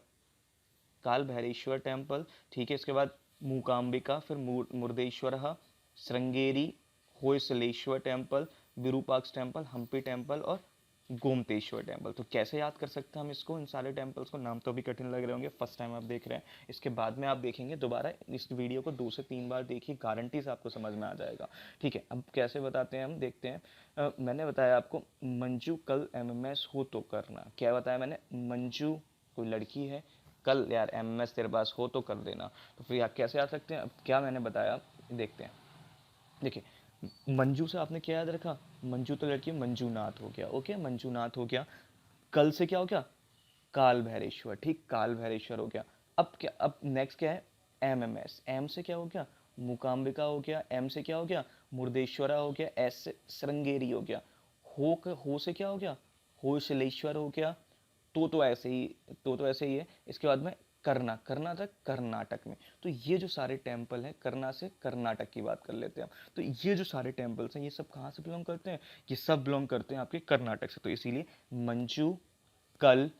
Speaker 1: काल भैरेश्वर टेम्पल। ठीक है, इसके बाद मूकांबिका, फिर Murdeshwar, Sringeri, Hoysaleswara temple, Virupaksha temple, Hampi temple, और गोमतेश्वर टेम्पल। तो कैसे याद कर सकते हैं हम इसको, इन सारे टेम्पल्स को? नाम तो अभी कठिन लग रहे होंगे, फर्स्ट टाइम आप देख रहे हैं। इसके बाद में आप देखेंगे दोबारा इस वीडियो को 2 से 3 बार देखिए, गारंटी से आपको समझ में आ जाएगा। ठीक है, अब कैसे बताते हैं हम, देखते हैं। मैंने बताया आपको, मंजू कल एमएमएस हो तो करना। क्या बताया मैंने? मंजू कोई लड़की है, कल यार एमएमएस तेरे पास हो तो कर देना। तो फिर आप कैसे आ सकते हैं? अब क्या मैंने बताया, देखते हैं। देखिए, मंजू से आपने क्या याद रखा? मंजू तो लड़की, मंजूनाथ हो गया। ओके, मंजूनाथ हो गया। कल से क्या हो गया? काल भैरेश्वर। ठीक, काल भैरेश्वर हो गया। अब क्या, अब नेक्स्ट क्या है? एमएमएस। एम से क्या हो गया? मूकांबिका हो गया। एम से क्या हो गया? मुर्देश्वरा हो गया। एस से श्रृंगेरी हो गया। हो से क्या हो गया? होशलेश्वर हो गया। तो ऐसे ही, तो ऐसे ही है। इसके बाद में करना, करना था कर्नाटक में। तो ये जो सारे टेम्पल हैं, करना से कर्नाटक की बात कर लेते हैं। तो ये जो सारे टेम्पल्स हैं, ये सब कहाँ से बिलोंग करते हैं? ये सब बिलोंग करते हैं आपके कर्नाटक से। तो इसीलिए मंजू कल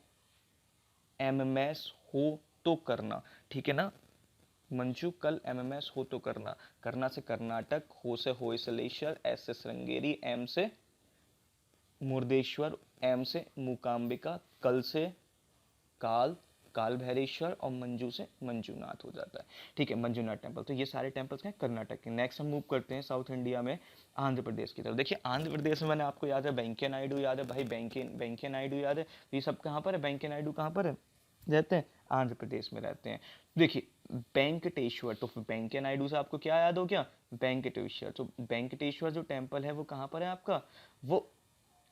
Speaker 1: एमएमएस हो तो करना। ठीक है ना, मंजू कल एमएमएस हो तो करना। करना से कर्नाटक, हो से होयसलेश्वर, एस से श्रृंगेरी, एम से मुर्देश्वर, एम से मूकांबिका, कल से काल, काल भैरवेश्वर, और मंजू से मंजूनाथ हो जाता है। ठीक है, मंजूनाथ टेम्पल। तो ये सारे टेम्पल्स हैं कर्नाटक के। नेक्स्ट हम मूव करते हैं साउथ इंडिया में आंध्र प्रदेश की तरफ। देखिए आंध्र प्रदेश में मैंने आपको याद है वेंकैया नायडू याद है भाई, वेंकैया नायडू याद है। ये सब कहाँ पर है, वेंकैया नायडू कहाँ पर है रहते हैं, आंध्र प्रदेश में रहते हैं। देखिए वेंकटेश्वर, तो वेंकैया नायडू से आपको क्या याद हो गया, वेंकटेश्वर। तो वेंकटेश्वर जो टेम्पल है वो कहाँ पर है आपका, वो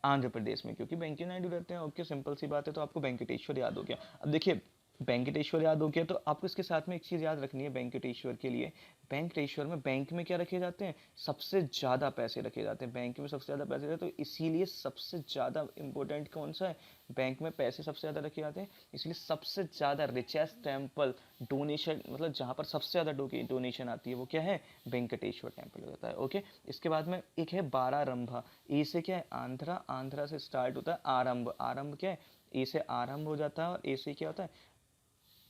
Speaker 1: आंध्र प्रदेश में, क्योंकि वेंकैया नायडू रहते हैं। ओके, सिंपल सी बात है, तो आपको वेंकटेश्वर याद हो गया। अब देखिए वेंकटेश्वर याद हो गया, तो आपको इसके साथ में एक चीज़ याद रखनी है वेंकटेश्वर के लिए। वेंकटेश्वर में बैंक में क्या रखे जाते हैं, सबसे ज़्यादा पैसे रखे जाते हैं, बैंक में सबसे ज़्यादा पैसे रहते हैं। तो इसीलिए सबसे ज़्यादा इंपॉर्टेंट कौन सा है, बैंक में पैसे सबसे ज़्यादा रखे जाते हैं, इसलिए सबसे ज़्यादा रिचेस्ट टेम्पल डोनेशन, मतलब जहाँ पर सबसे ज़्यादा डोनेशन आती है वो क्या है, वेंकटेश्वर टेम्पल हो जाता है। ओके, इसके बाद में एक है बारारंभा। ए से क्या है, आंध्रा, आंध्रा से स्टार्ट होता है आरंभ, आरंभ क्या है, ए से आरंभ हो जाता है, और ए से क्या होता है,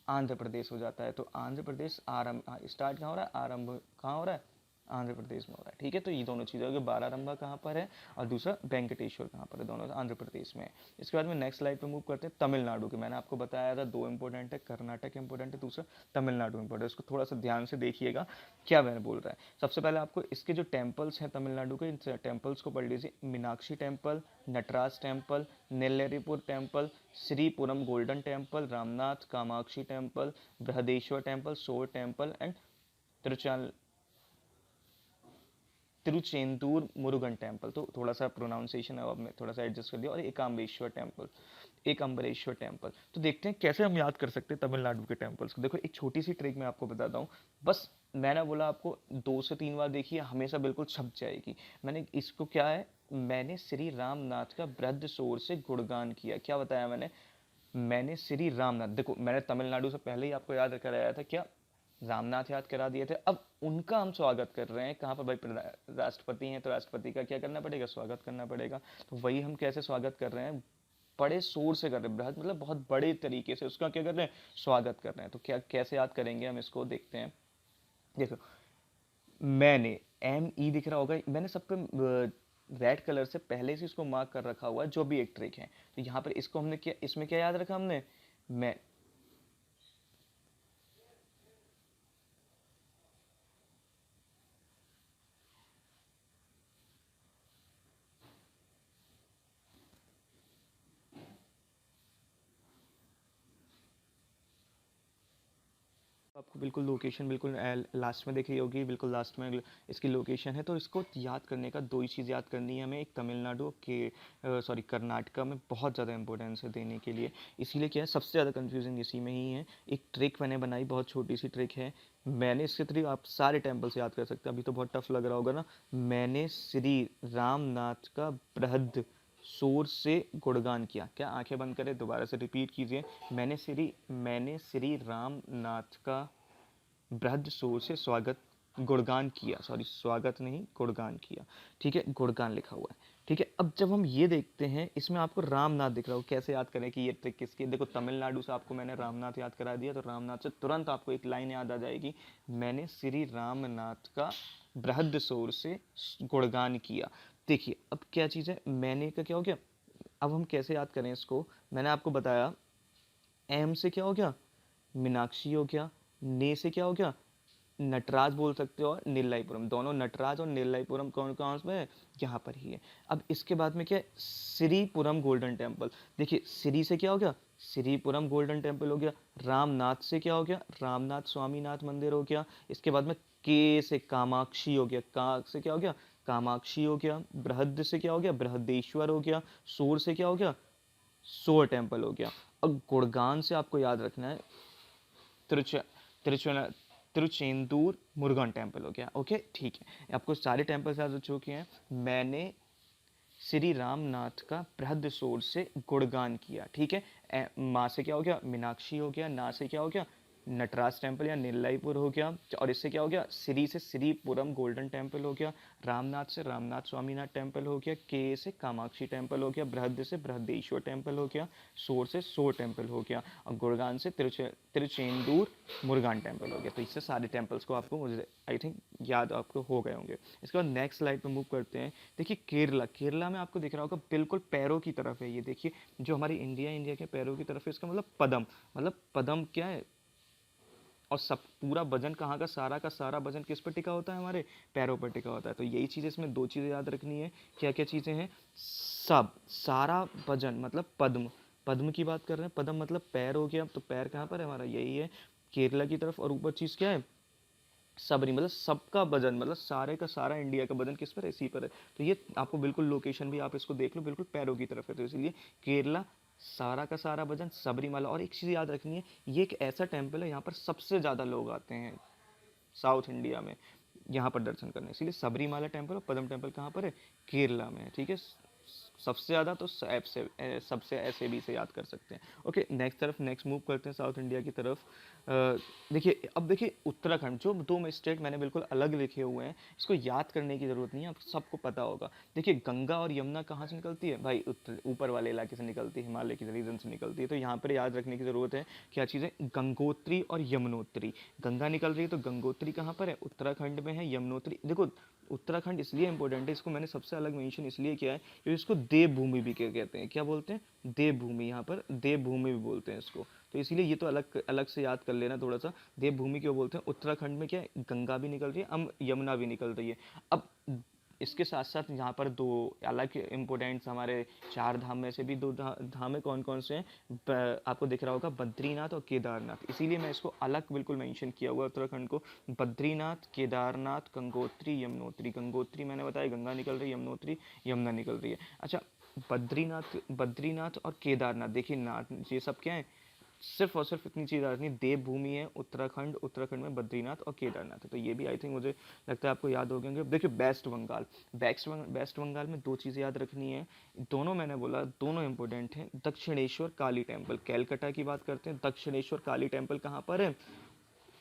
Speaker 1: आंध्र प्रदेश हो जाता है। तो आंध्र प्रदेश आरंभ, स्टार्ट कहाँ हो रहा है, आरंभ कहाँ हो रहा है, आंध्र प्रदेश में हो रहा है। ठीक है, तो ये दोनों चीज़ें होगी, बारारंभा कहाँ पर है और दूसरा वेंकटेश्वर कहाँ पर है, दोनों आंध्र प्रदेश में है। इसके बाद में नेक्स्ट स्लाइड पे मूव करते हैं तमिलनाडु के। मैंने आपको बताया था दो इंपॉर्टेंट है, कर्नाटक इंपॉर्टेंट है, दूसरा तमिलनाडु इंपॉर्टेंट है। इसको थोड़ा सा ध्यान से देखिएगा क्या मैंने बोल रहा है। सबसे पहले आपको इसके जो टेम्पल्स हैं तमिलनाडु के, इन टेम्पल्स को पढ़ लीजिए। Meenakshi temple, Nataraja temple, Nelleripur temple, Sripuram golden temple, Ramanatha Kamakshi temple, Brihadeeswara temple, shore temple and Tiruchal Tiruchendur Murugan temple. तो थोड़ा सा प्रोनाउंसिएशन है, अब मैं थोड़ा सा एडजस्ट कर दिया। और एकाम्बेश्वर टेम्पल, एक अम्बरेश्वर टेम्पल। तो देखते हैं कैसे हम याद कर सकते हैं तमिलनाडु के टेम्पल्स को। देखो एक छोटी सी ट्रिक मैं आपको बताता हूँ, बस मैंने बोला आपको 2 से 3 बार देखिए, हमेशा बिल्कुल छप जाएगी। मैंने इसको क्या है, मैंने श्री रामनाथ का वृद्ध शोर से गुणगान किया। क्या बताया मैंने श्री रामनाथ, देखो मैंने तमिलनाडु से पहले ही आपको याद कराया था क्या, रामनाथ याद करा दिए थे। अब उनका हम स्वागत कर रहे हैं कहाँ पर भाई, राष्ट्रपति हैं तो राष्ट्रपति का क्या करना पड़ेगा, स्वागत करना पड़ेगा। तो वही हम कैसे स्वागत कर रहे हैं, बड़े शोर से कर रहे हैं, बृहद मतलब बहुत बड़े तरीके से उसका क्या कर रहे हैं, स्वागत कर रहे हैं। तो क्या कैसे याद करेंगे हम इसको, देखते हैं। देखो मैंने, एम ई दिख रहा होगा, मैंने सब पे रेड कलर से पहले से इसको मार्क कर रखा हुआ है, जो भी एक ट्रिक है। तो यहाँ पर इसको हमने क्या, इसमें क्या याद रखा हमने, मैं आपको बिल्कुल लोकेशन बिल्कुल लास्ट में देखी होगी, बिल्कुल लास्ट में इसकी लोकेशन है। तो इसको याद करने का 2 ही चीज़ याद करनी है हमें, एक तमिलनाडु के सॉरी कर्नाटका में बहुत ज़्यादा इंपॉर्टेंस है देने के लिए। इसीलिए क्या है, सबसे ज़्यादा कंफ्यूजिंग इसी में ही है। एक ट्रिक मैंने बनाई, बहुत छोटी सी ट्रिक है, मैंने इसके थ्रू आप सारे टेम्पल्स याद कर सकते हैं। अभी तो बहुत टफ लग रहा होगा ना। मैंने श्री रामनाथ का बृहद शोर से गुणगान किया। क्या, आंखें बंद करें, दोबारा से रिपीट कीजिए। मैंने श्री रामनाथ का बृहद शोर से स्वागत गुणगान किया, सॉरी स्वागत नहीं गुणगान किया। ठीक है, गुणगान लिखा हुआ है। ठीक है, अब जब हम ये देखते हैं, इसमें आपको रामनाथ दिख रहा हो, कैसे याद करें कि ये ट्रिक किसकी है। देखो तमिलनाडु से आपको मैंने रामनाथ याद करा दिया, तो रामनाथ से तुरंत आपको एक लाइन याद आ जाएगी, मैंने श्री रामनाथ का बृहद शोर से गुणगान किया। देखिए अब क्या चीज़ है, मैंने का क्या हो गया, अब हम कैसे याद करें इसको, मैंने आपको बताया एम से क्या हो गया, मीनाक्षी हो गया, ने से क्या हो गया, नटराज बोल सकते हो, और नेल्लाईपुरम, दोनों नटराज और नेल्लाईपुरम कौन कौन में है, यहाँ पर ही है। अब इसके बाद में क्या है, श्रीपुरम गोल्डन टेम्पल। देखिए श्री से क्या हो गया, श्रीपुरम गोल्डन टेम्पल हो गया। रामनाथ से क्या हो गया, रामनाथ स्वामीनाथ मंदिर हो गया। इसके बाद में के से कामाक्षी हो गया, का से क्या हो गया, कामाक्षी हो गया। बृहद से क्या हो गया, बृहदेश्वर हो गया। सोर से क्या हो गया, सोर टेम्पल हो गया। अब गुणगान से आपको याद रखना है, तिरुच तिरुचुना तिरुचेंदूर मुरुगन टेम्पल हो गया। ओके ठीक है, आपको सारे टेम्पल्स याद हो चुके हैं। मैंने श्री रामनाथ का बृहद शोर से गुणगान किया। ठीक है, माँ से क्या हो गया, मीनाक्षी हो गया। ना से क्या हो गया, नटराज टेम्पल या नेल्लाईपुर हो गया, और इससे क्या हो गया, श्री से श्रीपुरम गोल्डन टेम्पल हो गया, रामनाथ से रामनाथ स्वामीनाथ टेम्पल हो गया, के से कामाक्षी टेम्पल हो गया, बृहद से बृहदेश्वर टेम्पल हो गया, सोर से सोर टेम्पल हो गया, और गुड़गान से तिरुचेंदूर मुरुगान टेम्पल हो गया। तो इससे सारे टेम्पल्स को आपको मुझे आई थिंक याद आपको हो गए होंगे। इसके बाद नेक्स्ट स्लाइड पे मूव करते हैं। देखिए केरला, केरला में आपको दिख रहा होगा बिल्कुल पैरों की तरफ है, ये देखिए जो हमारी इंडिया के पैरों की तरफ है, इसका मतलब पदम, मतलब पदम क्या है, और सब पूरा वजन कहाँ का सारा वजन किस पर टिका होता है, हमारे पैरों पर टिका होता है। तो यही चीज़ इसमें दो चीज़ें याद रखनी है। क्या क्या चीज़ें हैं, सब सारा वजन मतलब पद्म, पद्म की बात कर रहे हैं, पद्म मतलब पैर हो गया, तो पैर कहाँ पर है हमारा, यही है केरला की तरफ, और ऊपर चीज़ क्या है, सबरी, मतलब सबका वजन, मतलब सारे का सारा इंडिया का वजन किस पर है, इसी पर है। तो ये आपको बिल्कुल लोकेशन भी आप इसको देख लो, बिल्कुल पैरों की तरफ है, तो इसलिए केरला सारा का सारा वजन, सबरीमाला। और एक चीज़ याद रखनी है, ये एक ऐसा टेम्पल है यहाँ पर सबसे ज़्यादा लोग आते हैं साउथ इंडिया में यहाँ पर दर्शन करने, इसलिए सबरीमाला टेम्पल और पद्म टेम्पल कहाँ पर है, केरला में है, ठीक है। सबसे ज़्यादा तो सबसे ऐसे भी से याद कर सकते हैं। ओके नेक्स्ट मूव करते हैं साउथ इंडिया की तरफ। देखिए अब देखिए उत्तराखंड, जो दो स्टेट मैंने बिल्कुल अलग लिखे हुए हैं, इसको याद करने की ज़रूरत नहीं है, आपको सबको पता होगा। देखिए गंगा और यमुना कहाँ से निकलती है भाई, ऊपर वाले इलाके से निकलती है, हिमालय के रीजन से निकलती है। तो यहाँ पर याद रखने की ज़रूरत है क्या चीज़ें, गंगोत्री और यमुनोत्री। गंगा निकल रही है तो गंगोत्री कहाँ पर है, उत्तराखंड में है। यमुनोत्री देखो उत्तराखंड इसलिए इंपॉर्टेंट है, इसको मैंने सबसे अलग मेंशन इसलिए किया है क्योंकि इसको देवभूमि भी कहते हैं। क्या बोलते हैं, देवभूमि, यहाँ पर देवभूमि भी बोलते हैं इसको। तो इसीलिए ये तो अलग अलग से याद कर लेना थोड़ा सा, देवभूमि क्यों बोलते हैं। उत्तराखंड में क्या है, गंगा भी निकल रही है, अब यमुना भी निकल रही है। अब इसके साथ साथ यहाँ पर दो अलग इम्पोर्टेंट्स हमारे चार धाम में से भी दो धाम है, कौन कौन से हैं, आपको दिख रहा होगा बद्रीनाथ और केदारनाथ, इसीलिए मैं इसको अलग बिल्कुल मेंशन किया हुआ उत्तराखंड को। बद्रीनाथ, केदारनाथ, गंगोत्री, यमुनोत्री। गंगोत्री मैंने बताया गंगा निकल रही है, यमुनोत्री यमुना निकल रही है। अच्छा बद्रीनाथ और केदारनाथ, देखिए नाथ ये सब क्या है, सिर्फ और सिर्फ इतनी चीज़ याद नहीं, देवभूमि है उत्तराखंड, उत्तराखंड में बद्रीनाथ और केदारनाथ है। तो ये भी आई थिंक मुझे लगता है आपको याद हो गए। देखिए वेस्ट बंगाल में दो चीज़ें याद रखनी है, दोनों मैंने बोला दोनों इंपॉर्टेंट हैं। दक्षिणेश्वर काली टेम्पल, कैलकाटा की बात करते हैं, दक्षिणेश्वर काली टेम्पल कहाँ पर है,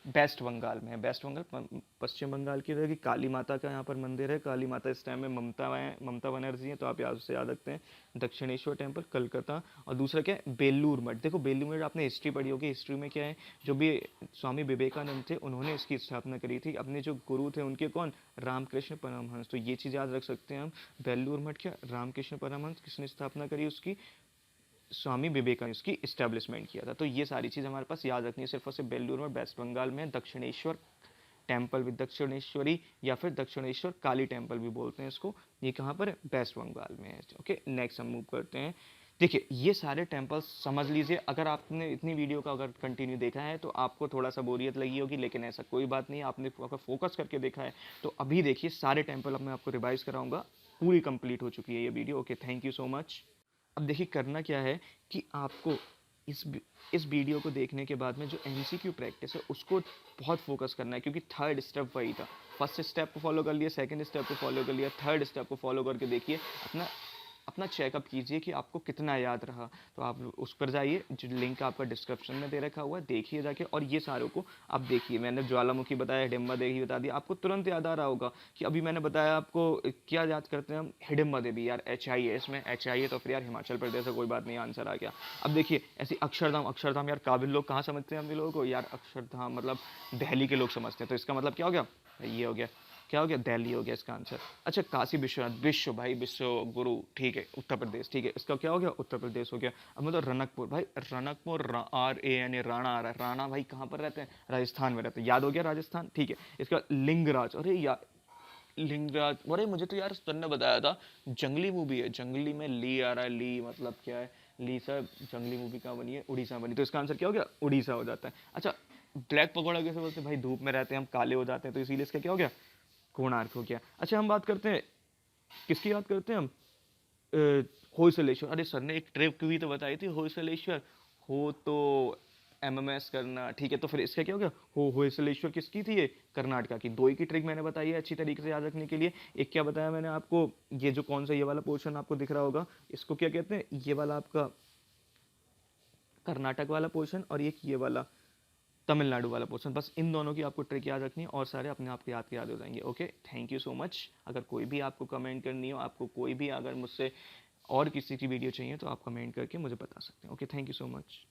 Speaker 1: वेस्ट बंगाल में है। वेस्ट बंगाल पश्चिम बंगाल की रहेगी। काली माता का यहाँ पर मंदिर है, काली माता इस टाइम में ममता बनर्जी हैं, तो आप याद से याद रखते हैं दक्षिणेश्वर टेम्पल कलकत्ता। और दूसरा क्या है, बेलूर मठ। देखो बेलूर मठ आपने हिस्ट्री पढ़ी होगी, हिस्ट्री में क्या है, जो भी स्वामी विवेकानंद थे उन्होंने इसकी स्थापना करी थी, अपने जो गुरु थे उनके कौन, रामकृष्ण परमहंस। तो ये चीज़ याद रख सकते हैं हम, बेलूर मठ क्या, रामकृष्ण परमहंस किसने स्थापना करी उसकी, स्वामी विवेकानंद की इस्टेब्लिशमेंट किया था। तो ये सारी चीज़ हमारे पास याद रखनी है, सिर्फ और सिर्फ बेलूर में वेस्ट बंगाल में दक्षिणेश्वर टेम्पल विद दक्षिणेश्वरी, या फिर दक्षिणेश्वर काली टेम्पल भी बोलते हैं इसको, ये कहाँ पर है, वेस्ट बंगाल में है। ओके नेक्स्ट हम मूव करते हैं। देखिए ये सारे टेम्पल्स समझ लीजिए, अगर आपने इतनी वीडियो का अगर कंटिन्यू देखा है तो आपको थोड़ा सा बोरियत लगी होगी, लेकिन ऐसा कोई बात नहीं, आपने अगर फोकस करके देखा है तो अभी देखिए सारे टेम्पल अब मैं आपको रिवाइज कराऊंगा, पूरी कंप्लीट हो चुकी है ये video. Okay thank you so much. अब देखिए करना क्या है कि आपको इस इस वीडियो को देखने के बाद में जो एमसीक्यू प्रैक्टिस है उसको बहुत फोकस करना है, क्योंकि थर्ड स्टेप वही था। फर्स्ट स्टेप को फॉलो कर लिया, सेकंड स्टेप को फॉलो कर लिया, थर्ड स्टेप को फॉलो करके देखिए, अपना अपना चेकअप कीजिए कि आपको कितना याद रहा। तो आप उस पर जाइए, जो लिंक आपका डिस्क्रिप्शन में दे रखा हुआ है, देखिए जाके, और ये सारों को आप देखिए। मैंने ज्वालामुखी बताया, हिडिंबा देवी बता दिया, आपको तुरंत याद आ रहा होगा कि अभी मैंने बताया आपको क्या याद करते हैं हम, हिडिंबा देवी, यार HI है इसमें, HI है तो फिर यार हिमाचल प्रदेश है, कोई बात नहीं, आंसर आ गया। अब देखिए ऐसी अक्षरधाम यार काबिल लोग कहाँ समझते हैं हम लोगों को, यार अक्षरधाम मतलब दिल्ली के लोग समझते हैं, तो इसका मतलब क्या हो गया, ये हो गया, क्या हो गया, दिल्ली हो गया इसका आंसर। अच्छा काशी विश्वनाथ, विश्व गुरु, ठीक है, उत्तर प्रदेश, ठीक है, इसका क्या हो गया, उत्तर प्रदेश हो गया। अब मतलब रनकपुर, भाई रनकपुर, RAN राणा आ रहा है, राणा भाई कहाँ पर रहते हैं, राजस्थान में रहते हैं, याद हो गया राजस्थान, ठीक है। इसका लिंगराज, अरे यार लिंगराज, अरे मुझे तो यार सर ने बताया था जंगली मूवी है, जंगली में ली आ रहा है, ली मतलब क्या है, ली सर जंगली मूवी कहाँ बनी है, उड़ीसा बनी, तो इसका आंसर क्या हो गया, उड़ीसा हो जाता है। अच्छा ब्लैक पकौड़ा कैसे बोलते हैं, भाई धूप में रहते हैं हम, काले हो जाते हैं, तो इसीलिए इसका क्या हो गया, कोणार्क हो गया। अच्छा हम बात करते हैं, किसकी बात करते हैं हम, होयसलेश्वर। अरे सर ने एक ट्रिक भी तो बताई थी, होयसलेश्वर हो तो MMS करना, ठीक है, तो फिर इसका क्या हो गया, होयसलेश्वर किसकी थी, ये कर्नाटका की। दो ही की ट्रिक मैंने बताई है अच्छी तरीके से याद रखने के लिए। एक क्या बताया मैंने आपको, ये जो कौन सा ये वाला पोर्शन आपको दिख रहा होगा, इसको क्या कहते हैं, ये वाला आपका कर्नाटक वाला पोर्शन, और ये वाला तमिलनाडु वाला पोर्शन। बस इन दोनों की आपको ट्रिक याद रखनी है और सारे अपने आप के याद हो जाएंगे। Okay, thank you so much. अगर कोई भी आपको कमेंट करनी हो, आपको कोई भी अगर मुझसे और किसी की वीडियो चाहिए तो आप कमेंट करके मुझे बता सकते हैं। Okay, thank you so much.